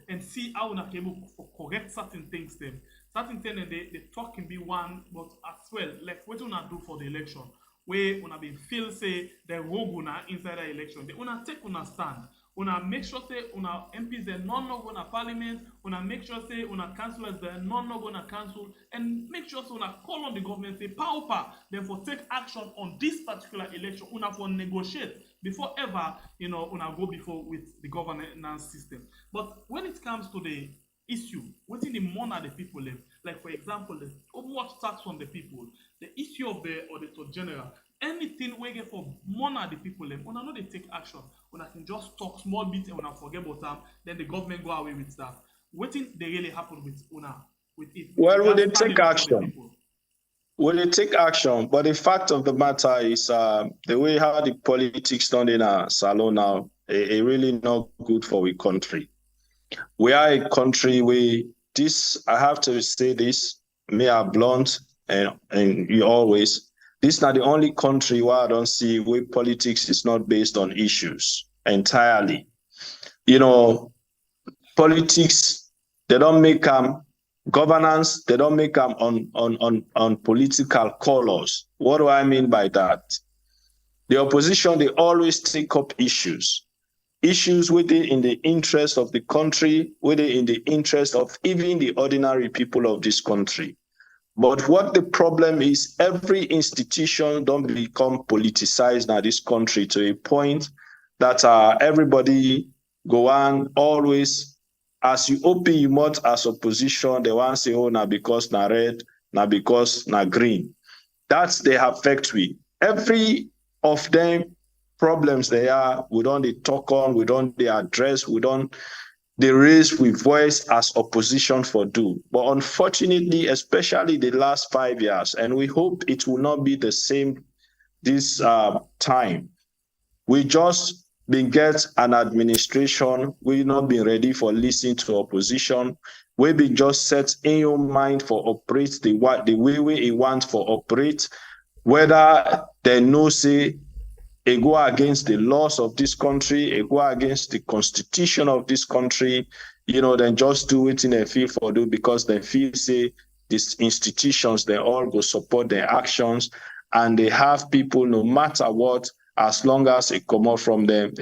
and see how una able for correct certain things them. Certain things they talk can be one, but as well, like what una do for the election, where una been feel say the rogue una inside the election. They una take una stand. Una make sure say una MPs they not gonna parliament. Una make sure say una councillors they not gonna council, and make sure say una call on the government say power. Then for take action on this particular election. Una for negotiate before ever una go before with the governance system. But when it comes to the issue, within the money the people live, like for example, the overwatch tax on the people, the issue of the auditor general, anything we get for money the people live, una know they take action. Una can just talk small bit and una forget about them, then the government go away with stuff. What thing they really happen with una with it? Well, will they take action? Will they take action? But the fact of the matter is the way how the politics done in a salon now, it really not good for the country. We are a country where I have to say this, me are blunt, and you always, this is not the only country where I don't see where politics is not based on issues entirely. Politics, they don't make governance, they don't make them on political colors. What do I mean by that? The opposition, they always take up issues within in the interest of the country, within in the interest of even the ordinary people of this country. But what the problem is, every institution don't become politicized in this country to a point that everybody go on always, as you open your mouth as opposition, they want to say, oh, now because na red, now because na green. That's they affect we. Every of them problems they are, we don't they talk on, we don't they address, we don't they raise with voice as opposition for do. But unfortunately, especially the last 5 years, and we hope it will not be the same this time, we just been get an administration, we not been ready for listening to opposition. We been just set in your mind for operate the way we want for operate, whether they know say it go against the laws of this country, it go against the constitution of this country, then just do it in a feel for do, because they feel say these institutions, they all go support their actions, and they have people no matter what, as long as it come out from them,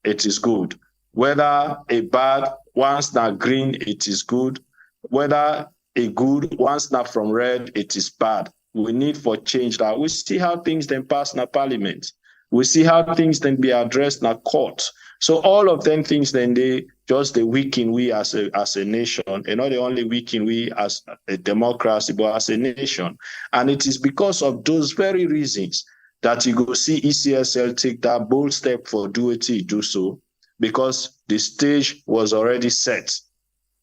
it is good. Whether a bad, once not green, it is good. Whether a good, once not from red, it is bad. We need for change that. We see how things then pass in a parliament. We see how things then be addressed in a court. So all of them things then they just the weaken we as a nation, and not the only weaken we as a democracy, but as a nation. And it is because of those very reasons that you go see ECSL take that bold step for do so, because the stage was already set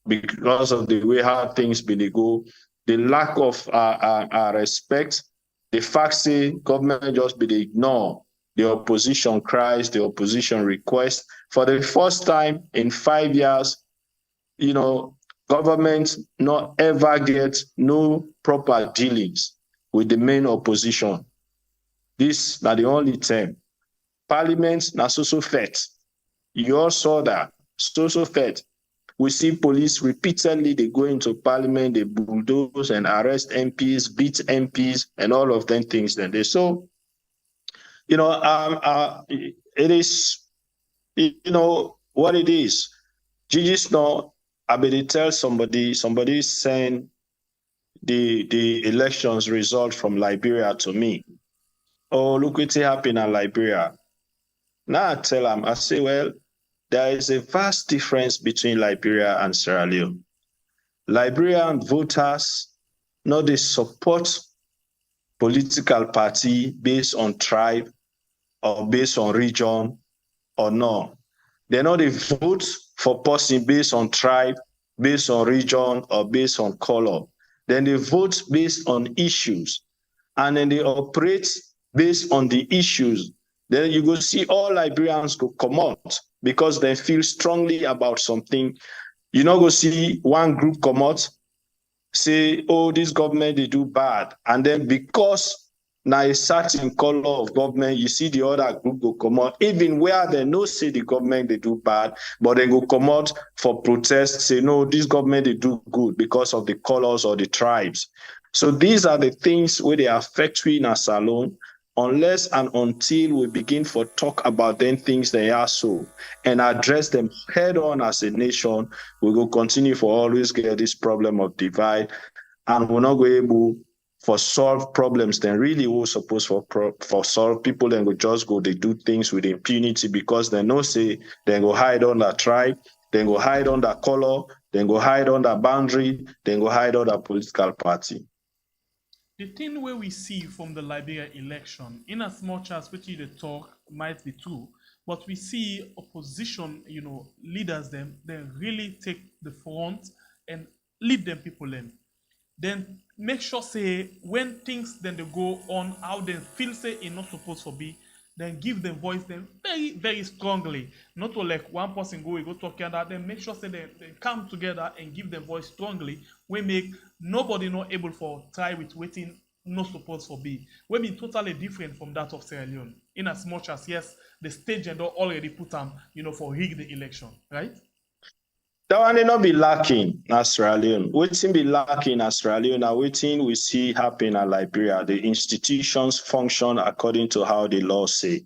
because of the way how things be go. The lack of respect, the fact say government just be ignore the opposition cries, the opposition request. For the first time in 5 years, government not ever get no proper dealings with the main opposition. This not the only term. Parliament na so fet. You all saw that. So fet. We see police repeatedly, they go into parliament, they bulldoze and arrest MPs, beat MPs, and all of them things. Then they so, it is, what it is. Gigi's now, I better tell somebody send the elections result from Liberia to me. oh, look what happened in Liberia. Now I tell them, I say, well, there is a vast difference between Liberia and Sierra Leone. Liberian voters, no, they support political party based on tribe or based on region or no. They know they vote for person based on tribe, based on region, or based on color. Then they vote based on issues. And then they operate based on the issues. Then you go see all Liberians go come out because they feel strongly about something. You know, go see one group come out, say, oh, this government, they do bad. And then because now a certain color of government, you see the other group go come out, even where they no say the government, they do bad, but they go come out for protest, say, no, this government, they do good because of the colors or the tribes. So these are the things where they affect we in a salon, unless and until we begin for talk about them things they are so and address them head on as a nation, we will continue for always get this problem of divide, and we're not going able for solve problems. Then really we're supposed for solve people, then go just go they do things with impunity because they know say then go hide on that tribe, then go hide on that color, then go hide on that boundary, then go hide on that political party. The thing where we see from the Liberia election, in as much as which the talk might be true, but we see opposition, leaders them, they really take the front and lead them people in. Then make sure say when things then they go on how they feel say it's not supposed to be, then give them voice them very, very strongly. Not to like one person go talk that, then make sure say they come together and give them voice strongly. We make nobody not able for try with waiting not supposed to be. We be totally different from that of Sierra Leone. In as much as yes, the stage and already put them, for rig the election, right? That one may not be lacking in Sierra Leone. Waiting be lacking in Sierra Leone. Now waiting we see happen in Liberia. The institutions function according to how the law say.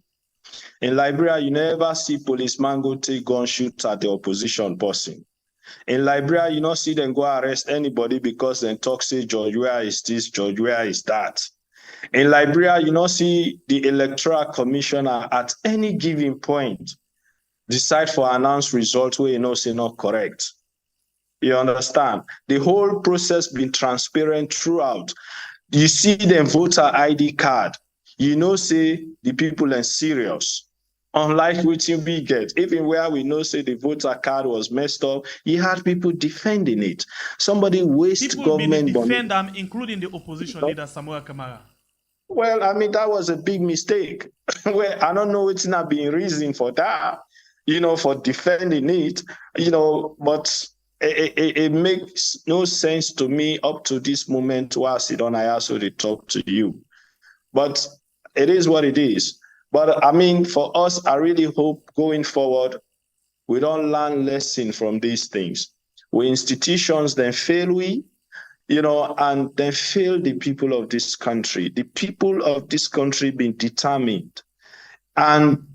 In Liberia, you never see policeman go take gun shoot at the opposition person. In Liberia, you not see them go arrest anybody because they talk say George where is this, George where is that. In Liberia, you not see the electoral commissioner at any given point decide for announced results where say not correct. You understand? The whole process been transparent throughout. You see them voter ID card. Say the people are serious. Unlike what we get, even where we know say the voter card was messed up, you had people defending it. Somebody waste people government money. Defend them, including the opposition leader Samuel Kamara. Well, I mean, that was a big mistake. Well, I don't know what's not being reason for that, for defending it, but it makes no sense to me up to this moment where I sit on I also talk to you. But it is what it is. But I mean, for us, I really hope going forward, we don't learn lesson from these things. We institutions then fail and then fail the people of this country. The people of this country being determined and,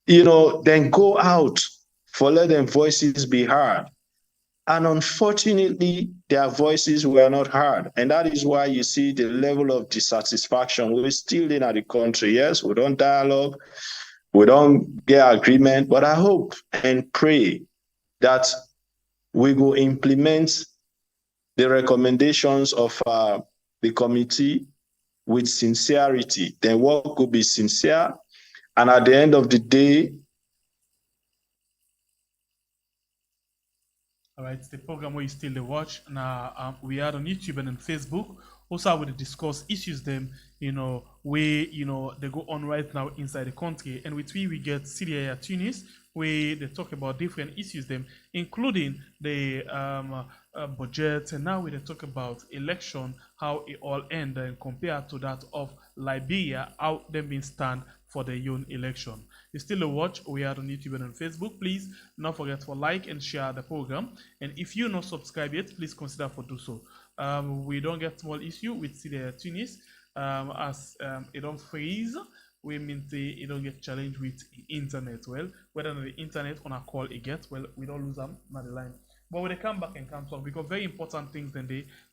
then go out for let their voices be heard. And unfortunately, their voices were not heard. And that is why you see the level of dissatisfaction. We're still in the country. Yes, we don't dialogue, we don't get agreement, but I hope and pray that we will implement the recommendations of the committee with sincerity. Then work will be sincere. And at the end of the day, all right, the program where you still watch. Now we are on YouTube and on Facebook. Also, I will discuss issues them, where they go on right now inside the country. And with we get Sidi Tunis, where they talk about different issues them, including the budget, and now we talk about election, how it all end and compared to that of Liberia, how them being stand for the young election. You still a watch. We are on YouTube and on Facebook. Please don't forget to like and share the program. And if you not subscribed yet, please consider for do so. We don't get small issue with Sidi Tunis as it don't freeze. We mean it don't get challenged with internet. Well, whether on the internet on a call it gets, well, we don't lose them on the line. But when they come back and come talk, because very important things then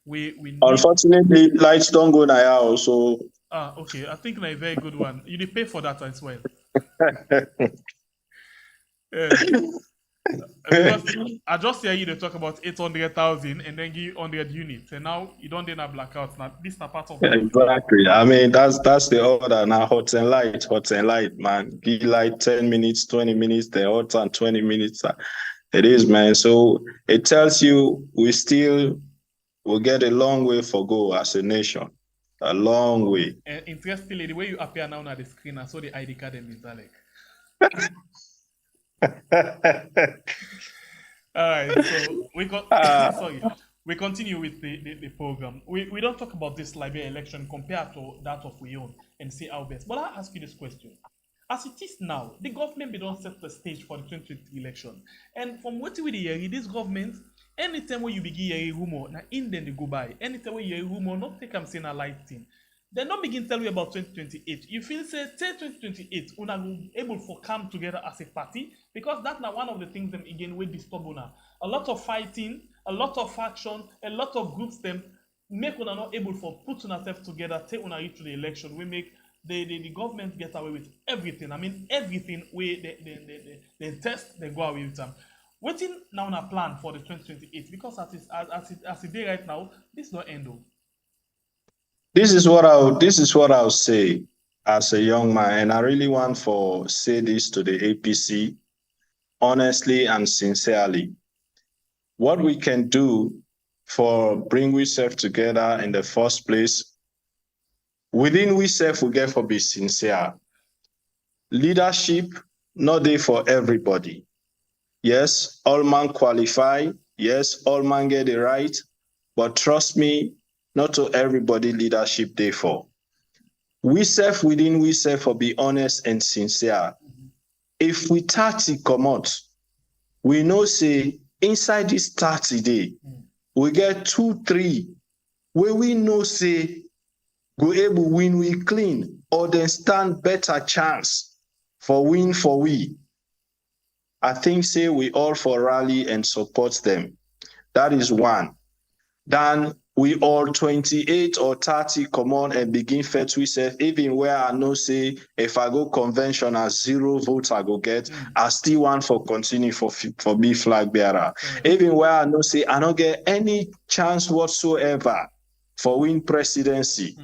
we need. Unfortunately, lights don't go now, so. Okay. I think like a very good one. You did pay for that as well. Because I just hear you they talk about 800,000 and then give you 100 units, and now you don't then have blackouts. Now this is a part of Exactly. I mean, that's the order now. Hot and light, man. Give light 10 minutes, 20 minutes, then hot and 20 minutes. It is, man. So it tells you we still will get a long way for go as a nation. A long way. And interestingly, the way you appear now on the screen, I saw the ID card and Mr. Alec. All right, so we continue with the program. We don't talk about this Liberia election compared to that of Leone and see how best. But I'll ask you this question. As it is now, the government don't set the stage for the 2023 election. And from what we hear, this government, anytime when you begin hearing rumor, now in then they go by. Anytime when you hear rumor, not take I'm saying a light thing. They don't begin tell you about 2028. You feel say 2028, una will be able to come together as a party, because that's now one of the things them again will disturb una. A lot of fighting, a lot of faction, a lot of groups them make una not able for put una self together, take una reach to the election. We make the government get away with everything. I mean everything we they test, they go away with them. Waiting now on a plan for the 2028, because as it is right now, this not end though. This is what I'll say as a young man, and I really want to say this to the APC honestly and sincerely. What we can do for bring ourselves together in the first place, within ourselves we get for be sincere. Leadership not there for everybody. Yes, all man qualify. Yes, all man get it right. But trust me, not to everybody leadership day for. We self within we self for be honest and sincere. If we 30 come out, we know say inside this 30 day, we get 2, 3 where we know say go able win we clean or then stand better chance for win for we. I think say we all for rally and support them. That is one. Then we all 28 or 30 come on and begin fet we say, even where I know say if I go convention as 0 votes I go get, I still want for continue for be flag bearer. Even where I know say I don't get any chance whatsoever for win presidency.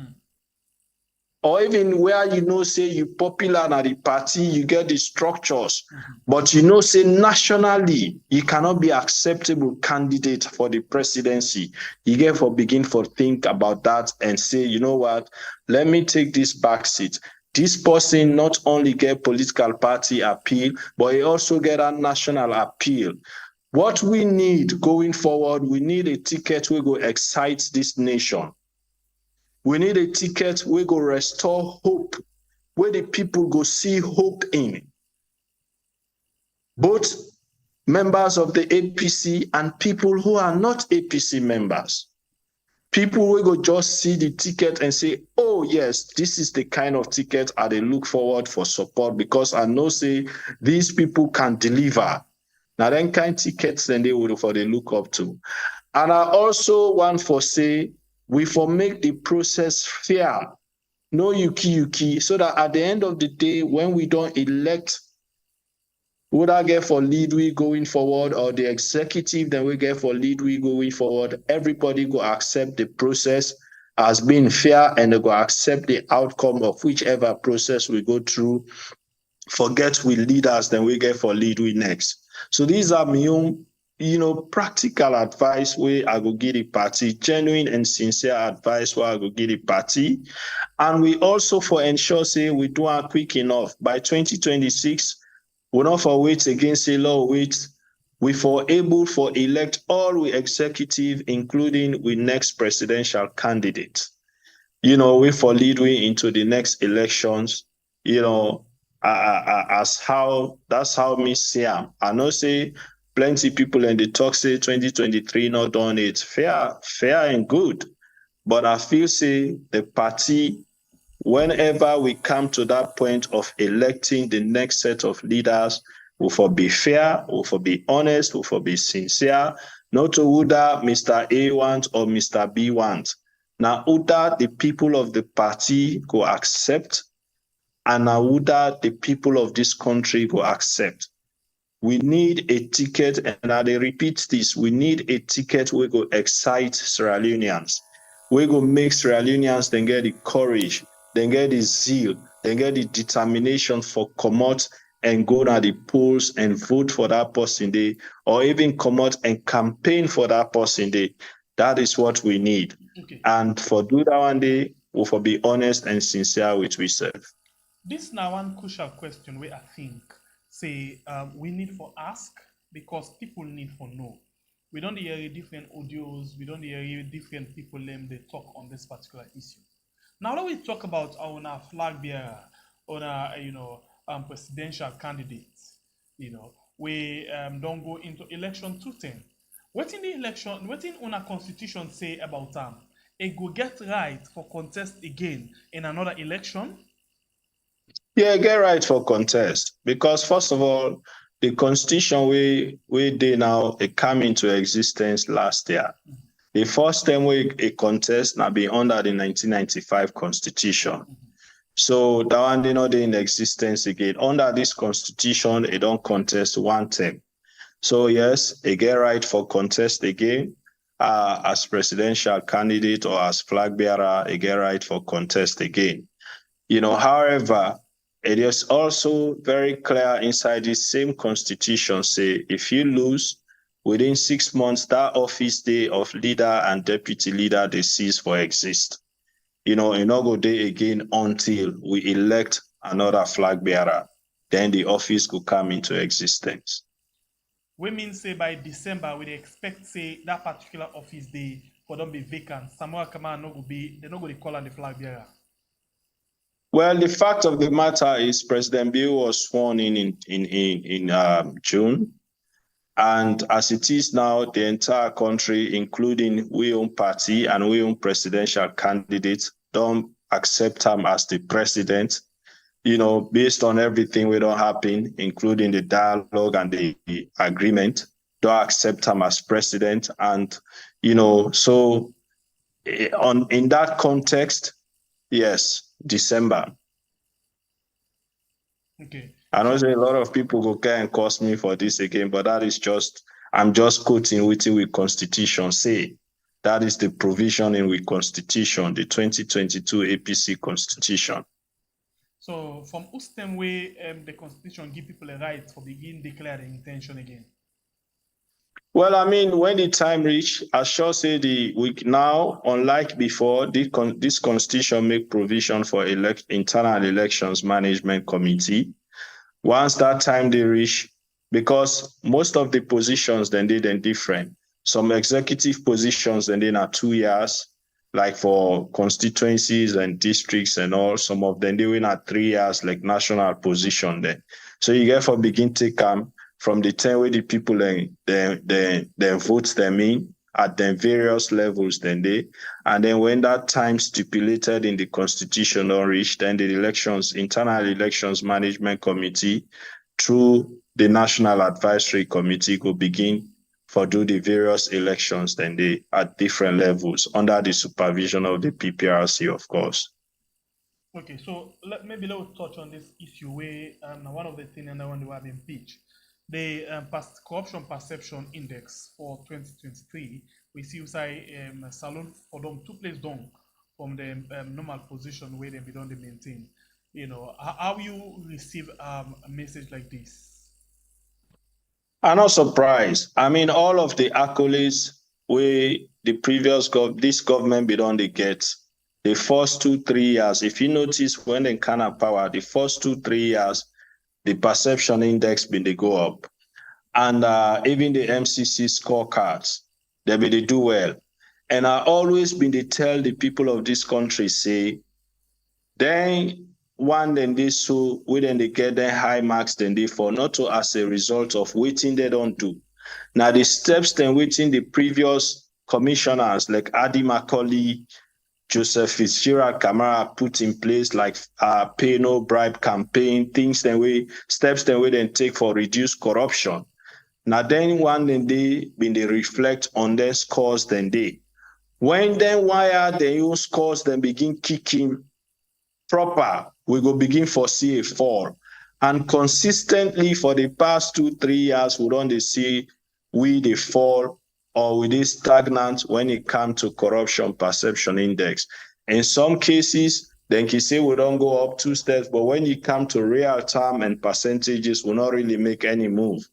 Or even where you know say you popular at the party, you get the structures, but you know say nationally you cannot be acceptable candidate for the presidency. You get for begin for think about that and say, you know what, let me take this back seat. This person not only get political party appeal, but he also get a national appeal. What we need going forward, we need a ticket we go excite this nation. We need a ticket we go restore hope, where the people go see hope in. Both members of the APC and people who are not APC members. People will go just see the ticket and say, oh yes, this is the kind of ticket I they look forward for support, because I know say these people can deliver. Now then kind tickets then they would for they look up to. And I also want for say, we for make the process fair, no yuki, so that at the end of the day, when we don't elect, would I get for lead we going forward, or the executive that we get for lead we going forward, everybody go accept the process as being fair and they go accept the outcome of whichever process we go through. Forget we leaders, then we get for lead we next. So these are my own, practical advice where I go give the party, genuine and sincere advice where I go give the party. And we also for ensure say we do it quick enough. By 2026, we're not for wait again, say law wait. We for able for elect all we executive, including we next presidential candidate. We for lead we into the next elections, that's how me see am. I know say plenty people in the talk say 2023 not done it fair and good. But I feel say the party, whenever we come to that point of electing the next set of leaders, will for be fair, will for be honest, will for be sincere, not to whether Mr. A wants or Mr. B wants. Now, whether the people of the party go accept, and now whether the people of this country go accept. We need a ticket, and I repeat this, we need a ticket we go excite Sierra Leoneans. We go make Sierra Leoneans then get the courage, then get the zeal, then get the determination for come out and go to the polls and vote for that person day, or even come out and campaign for that person day. That is what we need. Okay. And for do that one day, we for be honest and sincere with ourselves. This now one crucial question where I think say we need for ask because people need for know. We don't hear different audios, we don't hear different people they talk on this particular issue. Now that we talk about our flag bearer, on our presidential candidates, we don't go into election 210. What in the election, what in our constitution say about it go get right for contest again in another election? Yeah, get right for contest. Because first of all, the constitution we did now, it came into existence last year. Mm-hmm. The first time we a contest now be under the 1995 constitution. Mm-hmm. So that one they not in existence again. Under this constitution, it don't contest one term. So yes, it get right for contest again. As presidential candidate or as flag bearer, it get right for contest again. However, it is also very clear inside this same constitution say if you lose within 6 months, that office day of leader and deputy leader they cease for exist. It not go day again until we elect another flag bearer. Then the office could come into existence. We mean say by December we expect say that particular office day for them be vacant. Samuel Kama no go be they not go to call on the flag bearer. Well, the fact of the matter is President Bill was sworn in June. And as it is now, the entire country, including we own party and we own presidential candidates, don't accept him as the president, based on everything we don't happen, including the dialogue and the agreement, don't accept him as president. And, so in that context, yes, December. Okay. I know a lot of people go care and curse me for this again, but that is I'm just quoting what we Constitution say. That is the provision in we Constitution, the 2022 APC Constitution. So from Ustem way, the Constitution give people a right for begin declare the intention again. Well, I mean, when the time reach, I shall say now, unlike before, this Constitution make provision for internal elections management committee. Once that time they reach, because most of the positions then different. Some executive positions then are 2 years, like for constituencies and districts and all. Some of them they win at 3 years, like national position then. So you get for begin to come from the time where the people then vote them in at the various levels and then when that time stipulated in the constitution don't reach, then the internal elections management committee through the national advisory committee will begin for do the various elections at different levels under the supervision of the PPRC, of course. Okay, so maybe let's touch on this issue where one of the things and I want to have impeached. The corruption perception index for 2023, we see Salon for them 2 places down from the normal position where they be done to maintain. How you receive a message like this? I'm not surprised. I mean, all of the accolades we the previous this government be done they get the first 2-3 years. If you notice when they can have power, the first 2-3 years. The perception index been they go up. And even the MCC scorecards, they do well. And I always been they tell the people of this country, say, then this so we then they get their high marks than they for not to as a result of waiting they don't do. Now the steps then waiting the previous commissioners like Adi Macaulay, Joseph Fitzgerald Kamara put in place like pay no bribe campaign, steps then we then take for reduce corruption. Now then one day when they reflect on their scores then they. When then wire the use scores then begin kicking proper, we go begin foresee a fall. And consistently for the past 2-3 years, we don't see we the fall or we dey stagnant when it comes to corruption perception index. In some cases, then can say we don't go up 2 steps, but when it comes to real time and percentages, we not really make any move.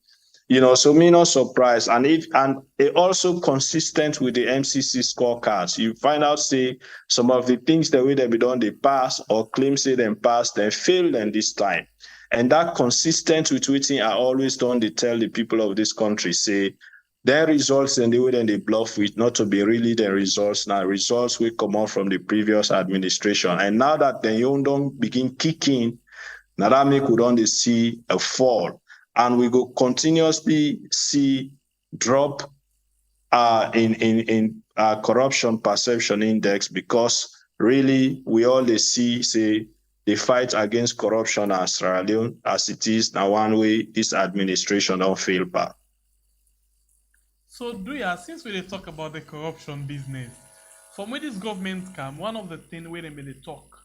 So me not surprised. And it also consistent with the MCC scorecards. You find out, say, some of the things the way they be done, they pass or claim say them pass, then fail them this time. And that consistent with wetin I always done, they tell the people of this country, say, their results and the way then they bluff with not to be really the results. Now results will come out from the previous administration. And now that the young don't begin kicking, now that make we don't see a fall. And we go continuously see drop in corruption perception index, because really we all they see say the fight against corruption as Sierra Leone as it is now one way this administration don't fail back. So, Duya, since we dey talk about the corruption business, from where this government come, one of the things where they talk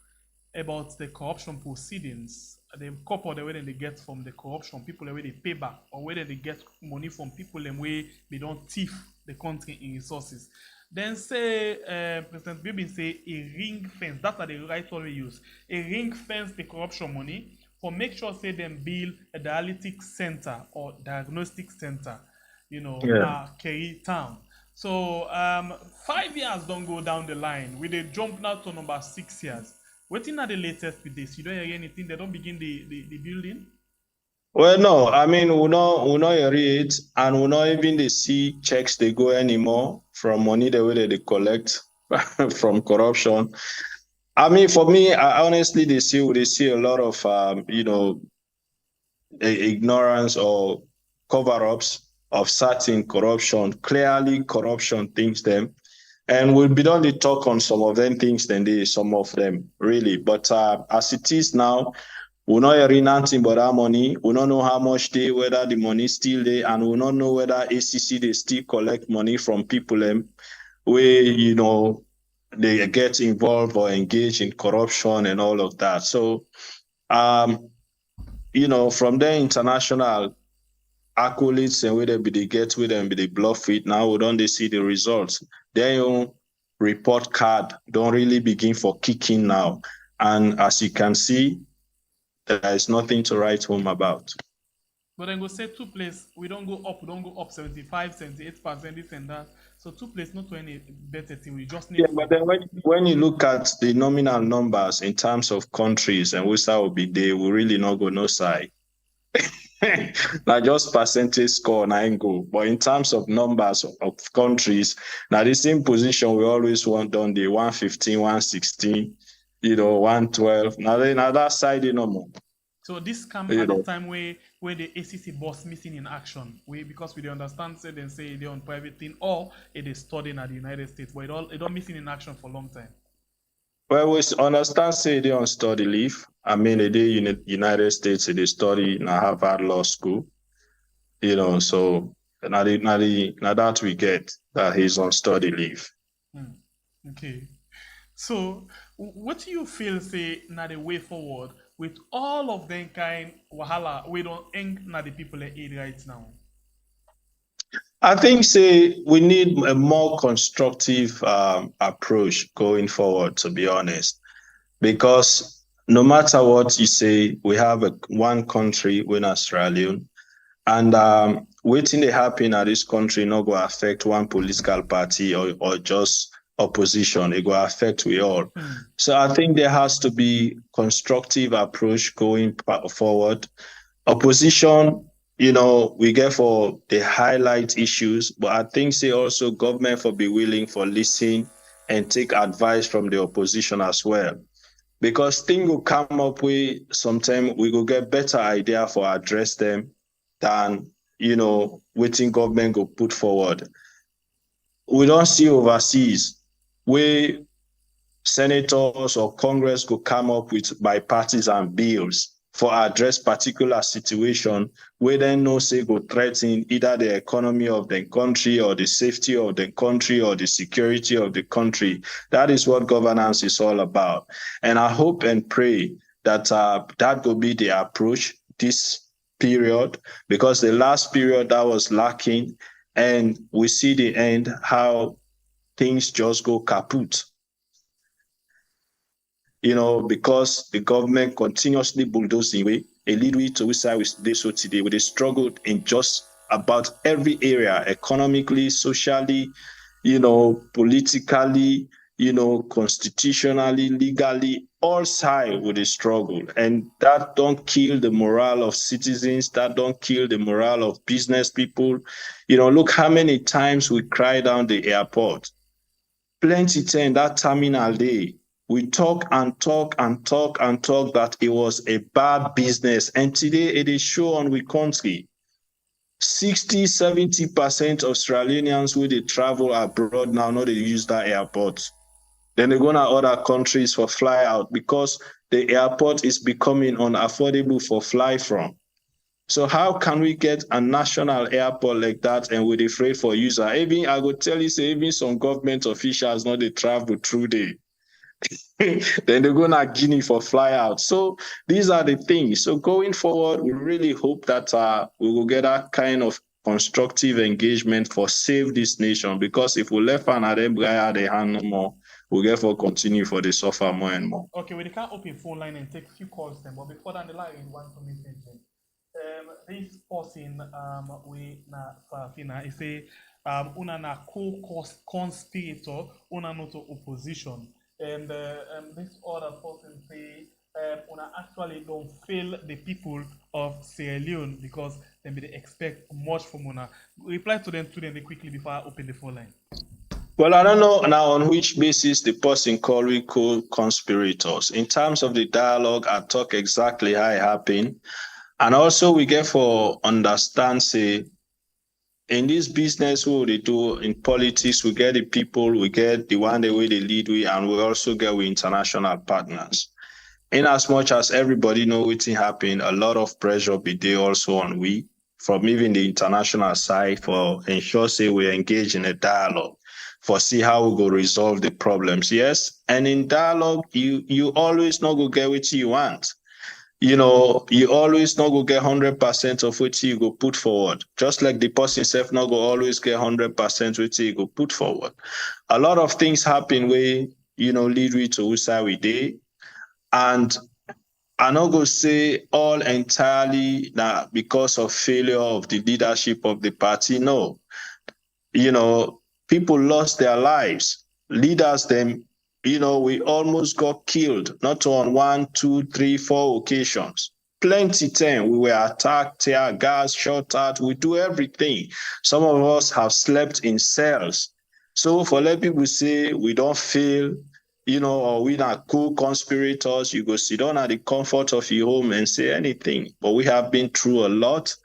about the corruption proceedings, the couple the way they get from the corruption, people the way they pay back, or whether they get money from people the way they don't thief the country in resources. Then say, President Bibin say a ring fence, that's the right word we use, a ring fence the corruption money for make sure say them build a dialytic center or diagnostic center, Kerry town. So 5 years don't go down the line. We they jump now to number 6 years. Waiting at the latest with this, you don't hear anything. They don't begin the building. Well, no, I mean we not read and we not even they see checks they go anymore from money the way that they collect from corruption. I mean, for me, I honestly they see a lot of ignorance or cover-ups of certain corruption. Clearly, corruption things them. And we'll be done to talk on some of them things than some of them, really. But as it is now, we're not hearing nothing but our money. We don't know how much whether the money still there, and we don't know whether ACC they still collect money from people where they get involved or engage in corruption and all of that. So from the international accolades and whether they get with them, they bluff it. Now we don't see the results. Their report card don't really begin for kicking now. And as you can see, there is nothing to write home about. But then go say 2 place, we don't go up 75, 78%, this and that. So 2 place, not to any better thing. We just need. Yeah, but then when you look at the nominal numbers in terms of countries and which will be there, we really not go no side. Now just percentage score and I go. But in terms of numbers of countries, now the same position we always want on the 115, 116, 112. Now that side, no more. So this come at the time where the ACC boss missing in action, because we don't understand, say they say they're on private thing or it is studying at the United States, but it don't missing in action for a long time. Well, we understand say they on study leave. I mean, they in the United States, they study in Harvard Law School. So now that we get that he's on study leave. Okay. So what do you feel say now the way forward with all of them kind wahala we don't end na the people in aid right now? I think say we need a more constructive approach going forward, to be honest, because no matter what you say, we have one country, we're Australian, and waiting to happen at this country not going to affect one political party or just opposition. It will affect we all. So I think there has to be constructive approach going forward. Opposition, we get for the highlight issues, but I think say also government for be willing for listen and take advice from the opposition as well. Because things will come up with sometime we will get better idea for address them than, waiting government go put forward. We don't see overseas where senators or Congress could come up with bipartisan bills for address particular situation where they know say go threaten either the economy of the country or the safety of the country or the security of the country. That is what governance is all about. And I hope and pray that that will be the approach this period, because the last period that was lacking, and we see the end, how things just go kaput. Because the government continuously bulldozing away, a lead way to which side we so today, where they struggled in just about every area, economically, socially, politically, constitutionally, legally, all sides with a struggle. And that don't kill the morale of citizens, that don't kill the morale of business people. Look how many times we cry down the airport. Plenty time that terminal day. We talk and talk and talk and talk that it was a bad business. And today it is shown on we country. 60-70% Australians who they travel abroad now they use that airport. Then they go to other countries for fly out because the airport is becoming unaffordable for fly from. So how can we get a national airport like that and we're afraid for user? Even I go tell you, say even some government officials know they travel through the then they go to Guinea for fly out. So these are the things. So going forward, we really hope that we will get that kind of constructive engagement for save this nation, because if we left another guy they hand no more, we'll get for continue for the suffer more and more. Okay, we can't open phone line and take a few calls then, but before that, the line we want to message. This person we na Farafina is say una na co-conspirator, una not opposition. And this other person say una actually don't fail the people of Sierra Leone because they may expect much from una. Reply to them quickly before I open the phone line. Well, I don't know now on which basis the person called we co-conspirators. In terms of the dialogue, I talk exactly how it happened. And also we get for understand, say, in this business, what they do in politics, we get the people, we get the one the way they lead, and we also get with international partners. In as much as everybody know what's happening, a lot of pressure be there also on we, from even the international side, for ensure say we engage in a dialogue, for see how we go resolve the problems. Yes, and in dialogue, you always not go get what you want. You always not go get 100% of what you go put forward. Just like the person self not go always get 100% what you go put forward. A lot of things happen where, lead we to which side we did. And I not go say all entirely that because of failure of the leadership of the party. No. People lost their lives. Leaders, them, we almost got killed, not on 1, 2, 3, 4 occasions. Plenty time we were attacked, tear gas, shot at, we do everything. Some of us have slept in cells. So for let people say we don't fail, or we are co-conspirators, you go sit down at the comfort of your home and say anything. But we have been through a lot.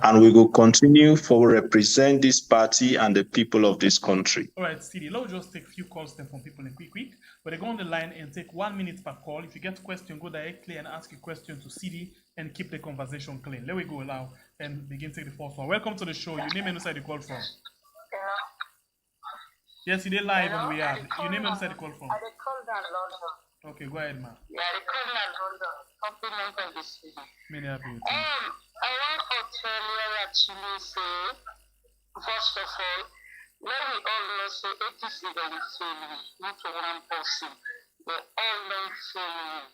And we will continue for represent this party and the people of this country. All right, Sidi, let's just take a few calls then from people in quick. But they go on the line and take 1 minute per call. If you get a question, go directly and ask a question to Sidi and keep the conversation clean. Let me go now and begin to take the first one. Welcome to the show. Your name and where you call from? Yes, you did live and we are. Your name and where you call from? I call down London. Okay, go ahead, ma. Yeah, I call down London. Compliment on the city. Many happy. I want to tell you actually say, first of all, let me all know say APC don't fail me, not one person. They all don't fail me.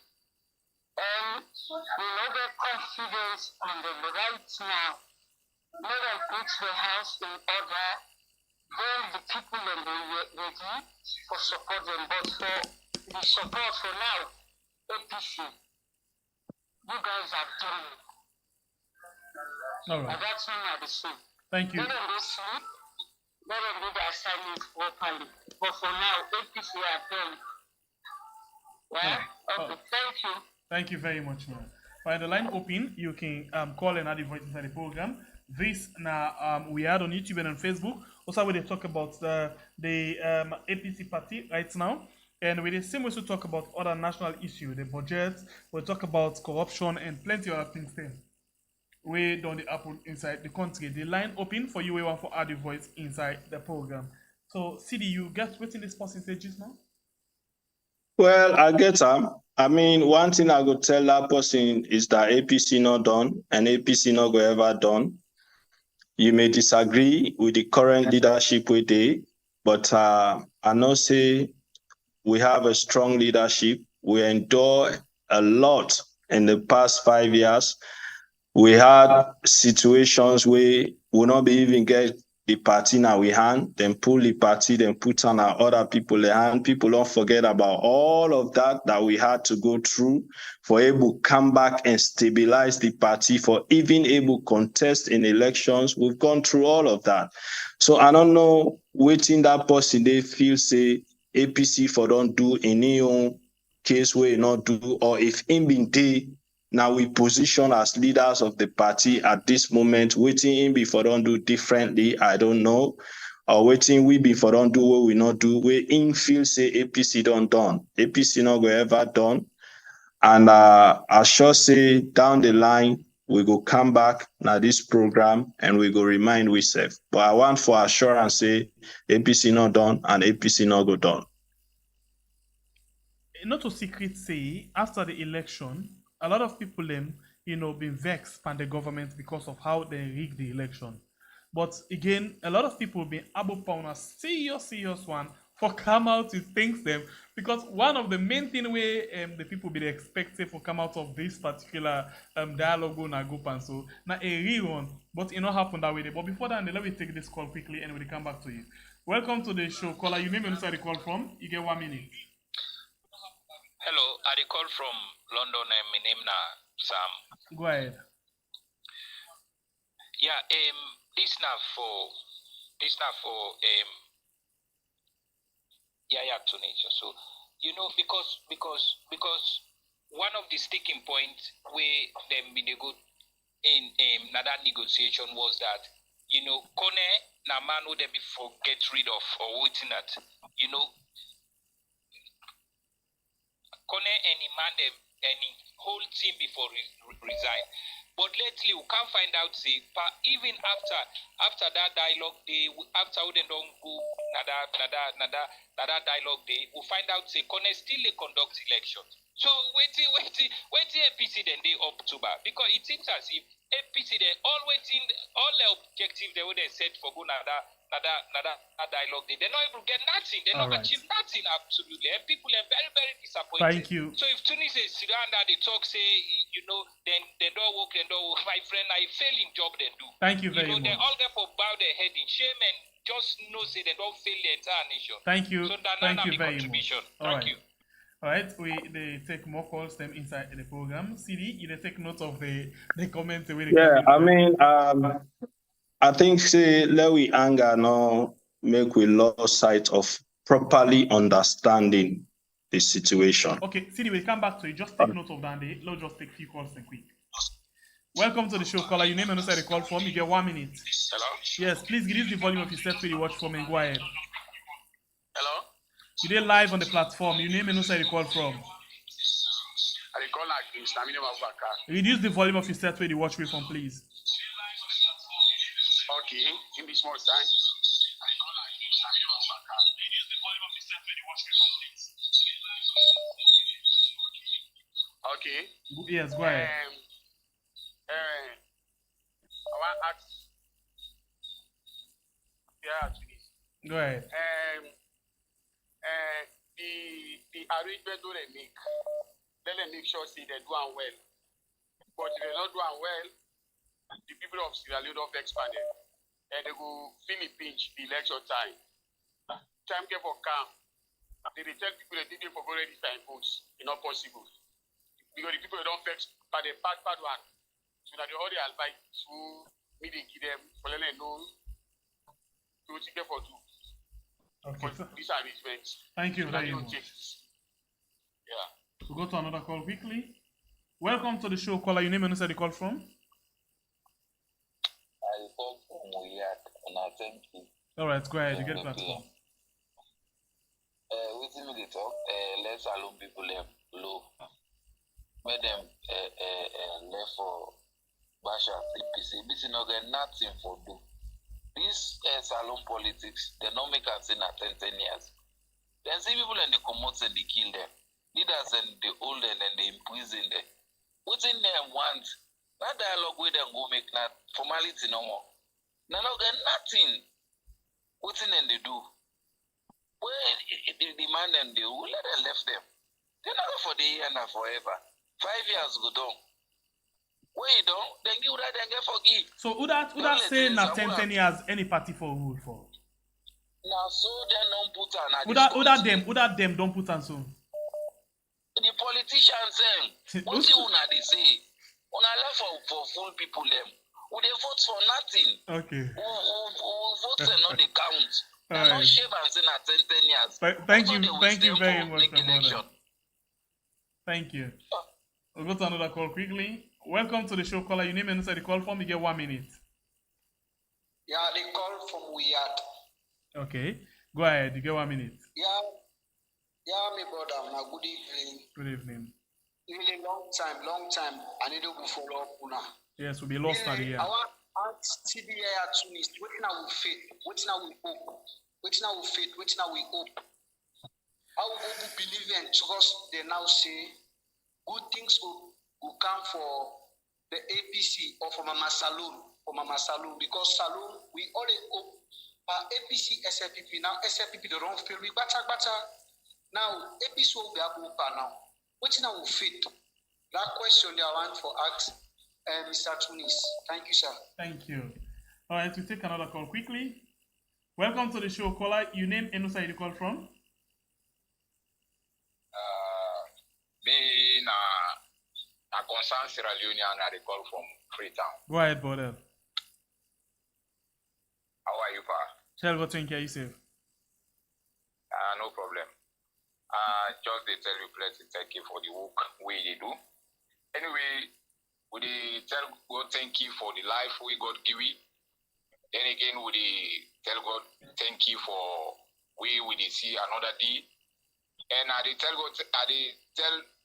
And we know the confidence on them right now. Let them put the house in order. Then the people will be ready for support them. But for the support for now, APC, you guys are doing it. All right. But that's not the same. Thank you. Let them do sleep. Let them do the assignment properly. But for now, APC are done. Well, okay, thank you. Thank you very much, man. By the line open, you can call and add the voice inside the program. This now we are on YouTube and on Facebook. Also, where they talk about the APC party right now. And with the same way to talk about other national issues, the budget, we'll talk about corruption and plenty other things there. We don't the apple inside the country. The line open for you, we want to add your voice inside the program. So, Sidi, you get within this percentages now? Well, I get them. I mean, one thing I could tell that person is that APC not done and APC not go ever done. You may disagree with the current leadership we did, but I know say we have a strong leadership. We endure a lot in the past 5 years. We had situations where we not be even get the party now we hand, then pull the party, then put on our other people the hand. People don't forget about all of that we had to go through for able to come back and stabilize the party, for even able to contest in elections. We've gone through all of that. So I don't know waiting that person they feel say APC for don't do any own case where not do, or if in been day now we position as leaders of the party at this moment, waiting in before don't do differently, I don't know. Or waiting we before don't do what we not do, we in feel say APC don't done. APC not go ever done. And I sure say down the line, we go come back now this program and we go remind we safe. But I want for assurance say APC not done and APC not go done. Not a secret say, after the election, a lot of people been vexed by the government because of how they rigged the election. But again, a lot of people been able to a serious one for come out to thank them, because one of the main thing where the people be expected for come out of this particular dialogue na group and so now a real one, but it not happen that way. But before that, let me take this call quickly and we'll come back to you. Welcome to the show. Caller, your name and where you call from. You get 1 minute. Hello, I call from London and my name na Sam. Go ahead. Yeah, this now for Tunis. So because one of the sticking points where them been go in that negotiation was that Kone na man would be for get rid of or waiting that Kone any man any whole team before resign. But lately we can't find out say even after that dialogue day, after we don't go nada dialogue day, we find out say Kone still they conduct elections. So waiting APC then they October, because it seems as if APC they all the objective they would have set for go nada dialogue day. They're not able to get nothing. They're not achieve nothing absolutely. And people are very, very disappointed. Thank you. So if Tunis is sit down there, they talk say then they don't work, my friend, I fail in job then do. Thank you very much. They all get for bow their head in shame and just know say they don't fail the entire nation. Thank you. So Thank you very much. Thank you. All right, they take more calls them inside the program. Sidi, you take note of the comments. I mean, I think say let we anger now make we lose sight of properly understanding the situation. Okay, Sidi, we'll come back to you. Just take note of that. Let's just take a few calls and quick. Welcome to the show, caller. Your name and where you call from. You get 1 minute. Hello? Yes, please reduce the volume of your set where you watch from and go ahead. Hello? You're live on the platform. Your name and where you call from. I call like Mr. Reduce the volume of your set where you watch me from, please. Okay, give me small time. Okay. Yes, go ahead. I want to ask. Yeah, Tunis. Go ahead. The arrangement they make, let them make sure say they do well. But if they're not doing well, the people of Sierra Leone don't expand it. And they go feel the pinch the election time. Time get for calm. They tell people they didn't for already sign votes. It's not possible. Because the people don't vex by the bad one. So that they already invite to meeting them for letting them know to get for two. Okay. For this arrangement. Thank you very much. Yeah. We'll go to another call quickly. Welcome to the show, caller. Your name and where you call from? I call from Riyadh, and I thank you. All right, go ahead. You get the platform. With waiting me they talk, let's alone people low. Let them left for Basha, APC. BC no get nothing for do. This salon politics, they don't make us in 10 years. Then see people and they commute and they kill them. Leaders and they hold them and they imprison them. What's in them want? That dialogue with them go make that formality no more. Now no get nothing. What's in them they do? Well, they demand and they will let them left them. They're not for the year and forever. 5 years go down. Wait, don't then give that and get forgive. So who that say na 10 years any party for rule for? Now so they don't put an Who that them don't put on so? The politicians them. What you una they say? Una left for full people them. Who they vote for nothing. Okay. Who votes and not the count. They're not shave and say na 10 years. Thank you very much, brother. Thank you. We'll go to another call quickly. Welcome to the show, caller. Your name and inside the call form. You get 1 minute. Yeah, they call from Wiyad. Okay. Go ahead. You get 1 minute. Yeah, my brother. Now, good evening. Good evening. Really long time. I need to go follow up now. Yes, we'll be lost at the end. I want Sidi at Tunis. What now we faith? What now we hope? What now we faith? What now we hope? How we believe and trust? They now say good things will come for the APC or for Mama Saloon, because Saloon, we already hope APC, SLPP, now SLPP, the wrong field, we batter. Now, APC will be able to now. Which now will fit? That question I want for ask Mr. Tunis. Thank you, sir. Thank you. All right, we take another call quickly. Welcome to the show, caller. Your name and where you call from? Me na concern Sierra Leone and I call from Freetown. Go ahead, brother. How are you, pa? Tell what you can say. No problem. Just they tell you plenty thank you for the work we do. Anyway, we tell God thank you for the life we God give you. Then again, we tell God thank you for we see another day. And I tell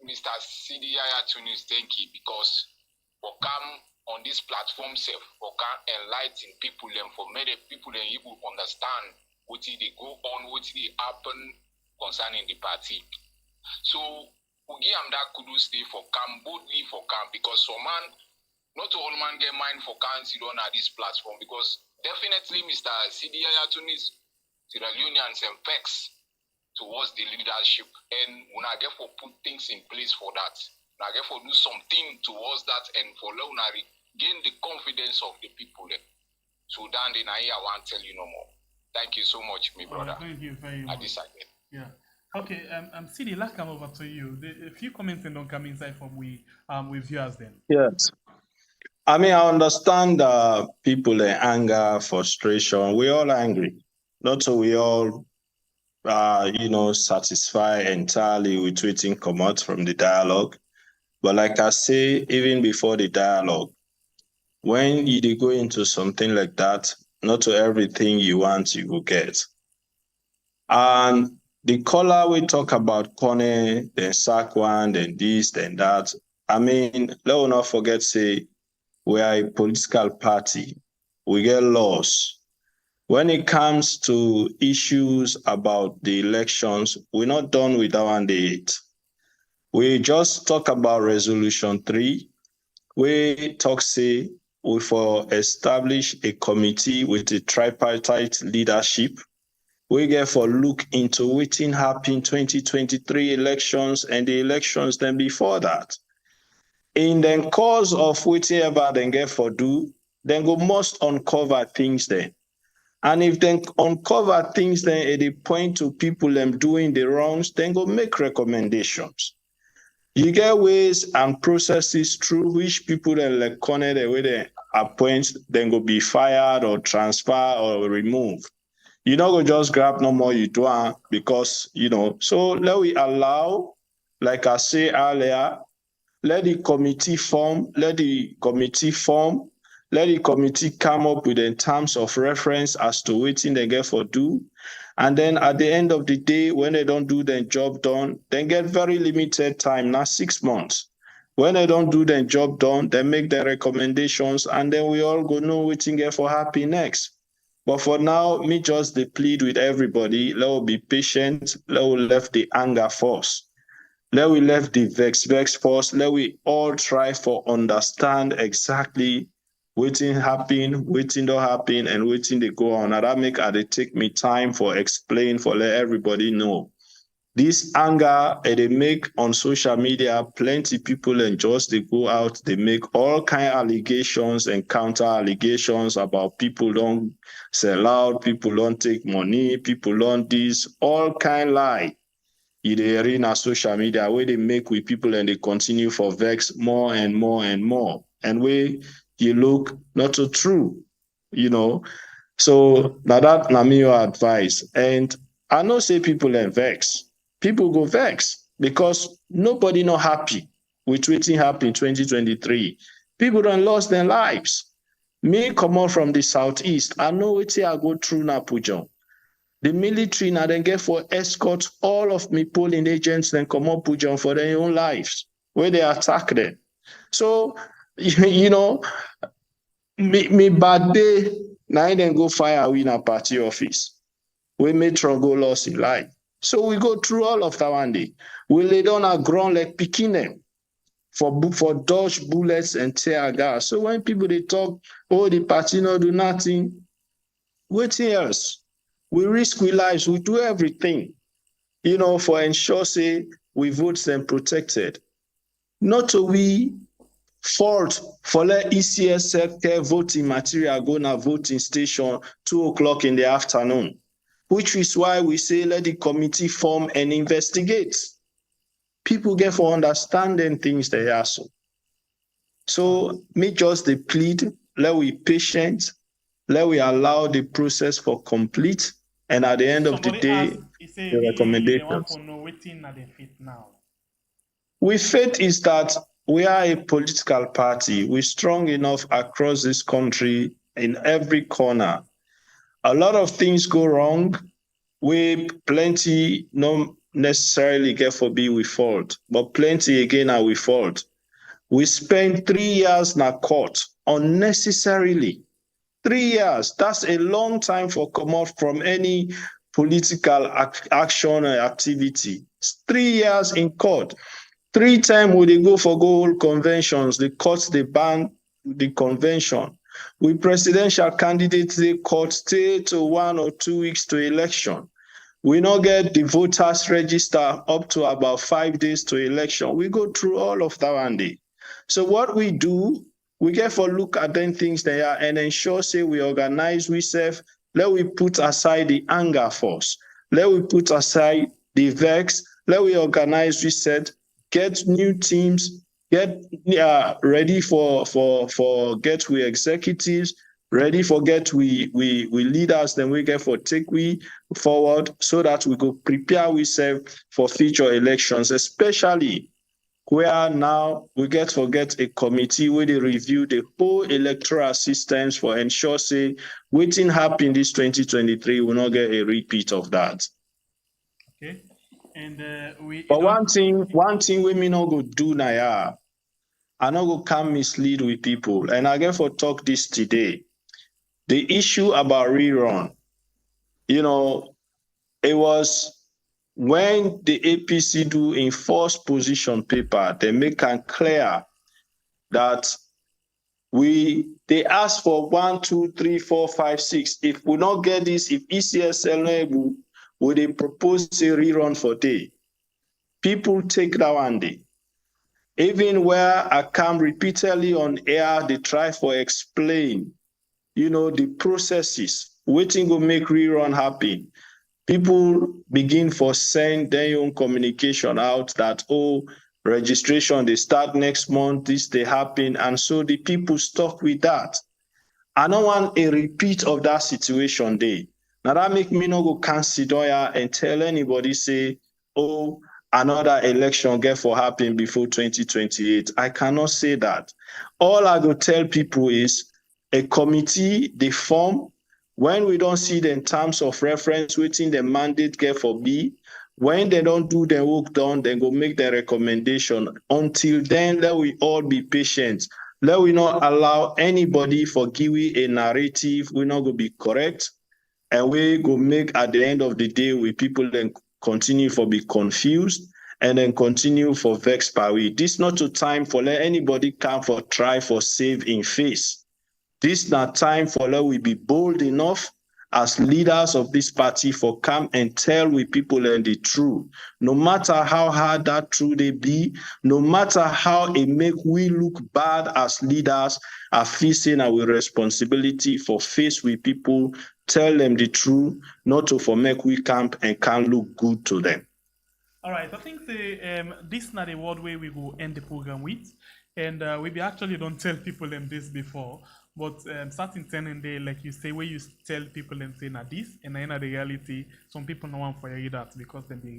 Mr. Sidi Tunis thank you because for come on this platform self, for come enlighten people and for many people and able understand what they go on, what they happen concerning the party. So we give them that kudos stay for come, boldly for come, because some man, not all man get mind for come sit on this platform, because definitely Mr. Sidi Tunis, Sierra Leoneans and pecs towards the leadership, and when I therefore put things in place for that, I therefore do something towards that, and for Leone gain the confidence of the people. So then I want to tell you no more. Thank you so much, my brother. Thank you very much. Yeah. Okay. Sidi, let's come over to you. A few comments and don't come inside from with viewers then. Yes. I mean, I understand people anger, frustration. We're all angry. Not so we all satisfied entirely with waiting come out from the dialogue. But like I say, even before the dialogue, when you go into something like that, not to everything you want, you will get. And the caller we talk about Kone, then Sakwan, then this, then that. I mean, let's not forget, say, we are a political party. We get laws. When it comes to issues about the elections, we're not done with our date. We just talk about Resolution 3. We talk, say, we for establish a committee with a tripartite leadership. We get for look into what happened 2023 elections and the elections then before that. In the course of whatever they get for do, then go must uncover things then. And if they uncover things, then they point to people them doing the wrongs, then go make recommendations. You get ways and processes through which people then like corner the way they appoint, then go be fired or transfer or removed. You not go just grab no more you do because so let we allow, like I say earlier, let the committee form, let the committee come up with the terms of reference as to what they get for do. And then at the end of the day, when they don't do their job done, they get very limited time, not 6 months. When they don't do their job done, they make their recommendations, and then we all go know what get for happy next. But for now, me just dey plead with everybody. Let us be patient. Let us left the anger force. Let we left the vex force. Let we all try for understand exactly wetin happen, wetin don't happen, and wetin dey go on. And that make I dey take me time for explain, for let everybody know. This anger they make on social media, plenty people and just they go out, they make all kind of allegations and counter allegations about people don't sell out, people don't take money, people don't this, all kind lie. In the arena social media where they make with people and they continue for vex more and more and more. And where you look not so true, you know. So now that na me your advice. And I know say people and vex. People go vex because nobody not happy with wetin happen in 2023. People don't lost their lives. Me come out from the southeast. I know wetin I go through now, Pujon. The military now then get for escort all of me polling agents then come up Pujon for their own lives where they attack them. So you know, me bad day now then go fire we in a party office. We Metron go lost in life. So we go through all of that one day. We lay down our ground like picking them for dodge bullets and tear gas. So when people they talk, oh, the party no do nothing, wait else. We risk we lives, we do everything, you know, for ensure say we vote them protected. Not to we fault for let ECS self-care voting material go na voting station 2:00 in the afternoon, which is why we say let the committee form and investigate. People get for understanding things they are so. So me just the plead, let we patient, let we allow the process for complete, and at the end of the day, the recommendations. We faith is that we are a political party. We're strong enough across this country in every corner. A lot of things go wrong. We plenty not necessarily get for be we fault, but plenty again are we fault. We spent 3 years in a court unnecessarily. 3 years, that's a long time for come off from any political action or activity. 3 years in court. 3 times we they go for gold conventions, the courts they ban the convention. With presidential candidates, they court stay to 1 or 2 weeks to election. We not get the voters register up to about 5 days to election. We go through all of that one day. So what we do, we get for look at them things they are and ensure say we organize ourselves. Let we put aside the anger force. Let we put aside the vex. Let we organize reset, get new teams, get ready for get we executives, ready for get we leaders, then we get for take we forward so that we go prepare ourselves for future elections, especially where now we get a committee where they review the whole electoral systems for ensure say waiting happen this 2023 will not get a repeat of that. Okay. And but one thing we may not go do now, I not go come mislead with people. And I get for talk this today. The issue about rerun, you know, it was when the APC do enforce position paper, they make it clear that they ask for 1, 2, 3, 4, 5, 6. If we not get this, if ECSL not able, will they propose a rerun for day? People take that one day. Even where I come repeatedly on air, they try for explain, you know, the processes, waiting to make rerun happen. People begin for send their own communication out that, oh, registration, they start next month, this they happen. And so the people stuck with that. I don't want a repeat of that situation day. Now that make me not go consider and tell anybody say, oh, another election get for happen before 2028. I cannot say that. All I go tell people is a committee, they form, When we don't see the terms of reference, waiting the mandate get for B, when they don't do the work done, they go make the recommendation. Until then, let we all be patient. Let we not allow anybody for give we a narrative. We're not going to be correct. And we go make at the end of the day with people then continue for be confused and then continue for vex by we. This not a time for let anybody come for try for save in face. This not time for let we be bold enough as leaders of this party for come and tell we people and the truth. No matter how hard that truth they be, no matter how it make we look bad as leaders, are facing our responsibility for face with people, tell them the truth, not to for make we camp and can look good to them. All right, I think this is not a word way we go end the program with, and we actually don't tell people them this before, but starting 10 and day, like you say, where you tell people them say na this, and then the reality, some people don't want for you that because then they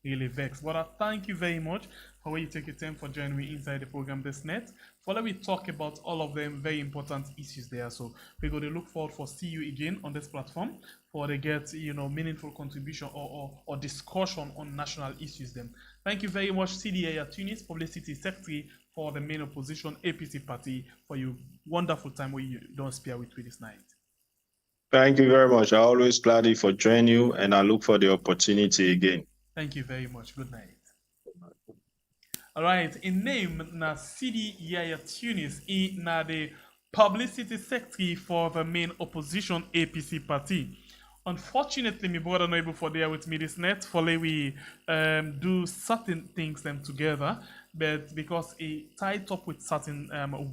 really vex. But I thank you very much for where you take your time for joining me inside the program this net. For we talk about all of them very important issues there. So we're going to look forward for see you again on this platform for they get meaningful contribution or discussion on national issues. Then thank you very much, Sidi Tunis, Publicity Secretary for the main opposition APC party, for your wonderful time where you don't spare with me this night. Thank you very much. I always glad for joining you, and I look for the opportunity again. Thank you very much. Good night. All right, in name na Sidi Tunis, na the Publicity Secretary for the main opposition APC party. Unfortunately, my brother not able for there with me this night. For we do certain things them together, but because it tied up with certain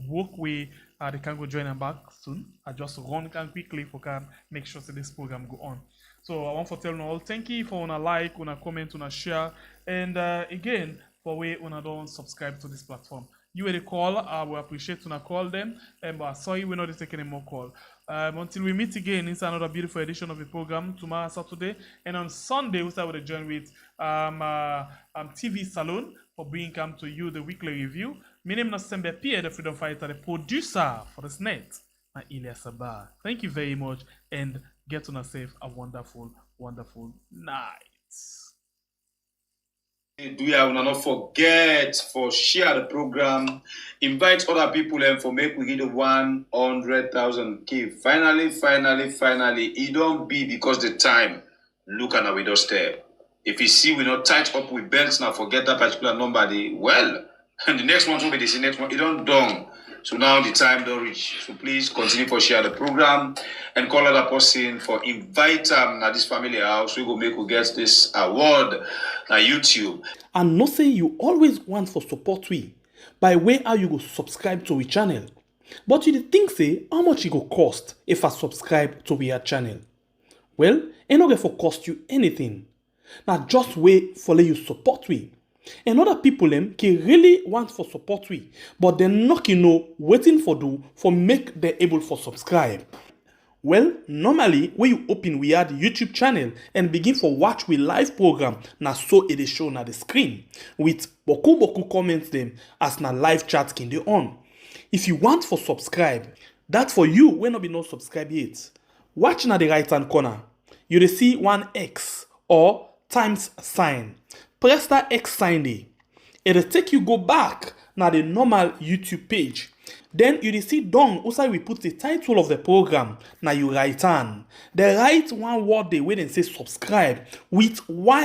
work we they can go join them back soon. I just run can quickly for can make sure that this program go on. So I want to tell you all thank you for una like, una comment, una share, and again for way una don't subscribe to this platform. You will call, I will appreciate when I call them, but sorry we're not taking any more call. Until we meet again, it's another beautiful edition of the program tomorrow Saturday, and on Sunday we start with a join with TV Salon for bringing come to you the weekly review. My name is Sembe Pierre, the freedom fighter, the producer for this net. Sabah. Thank you very much, and get on a safe, a wonderful, wonderful night. Do you not forget for share the program, invite other people and for make we get 100,000 K. Finally, it don't be because the time look at our doorstep. If you see we not tight up with belts now, forget that particular number. And the next one will be the next one. It don't done. So now the time don't reach. So please continue for share the program and call other person for invite them at this family house. We go make we get this award na YouTube. And not say you always want for support we by way how you go subscribe to we channel. But you think say how much it go cost if I subscribe to we channel? Well, it not going for cost you anything. Now just wait for let you support we. And other people them can really want for support we, but they're not waiting for do for make them able for subscribe. Well, normally when you open we add YouTube channel and begin for watch we live program na so it is shown at the screen with boku comments them as na live chat can they on. If you want for subscribe, that for you when not be no subscribe yet. Watch na the right hand corner. You will see one X or times sign. Press that X sign there. It will take you go back now the normal YouTube page. Then you will see down also we put the title of the program. Now you write on. The right one word they wait and say subscribe with Y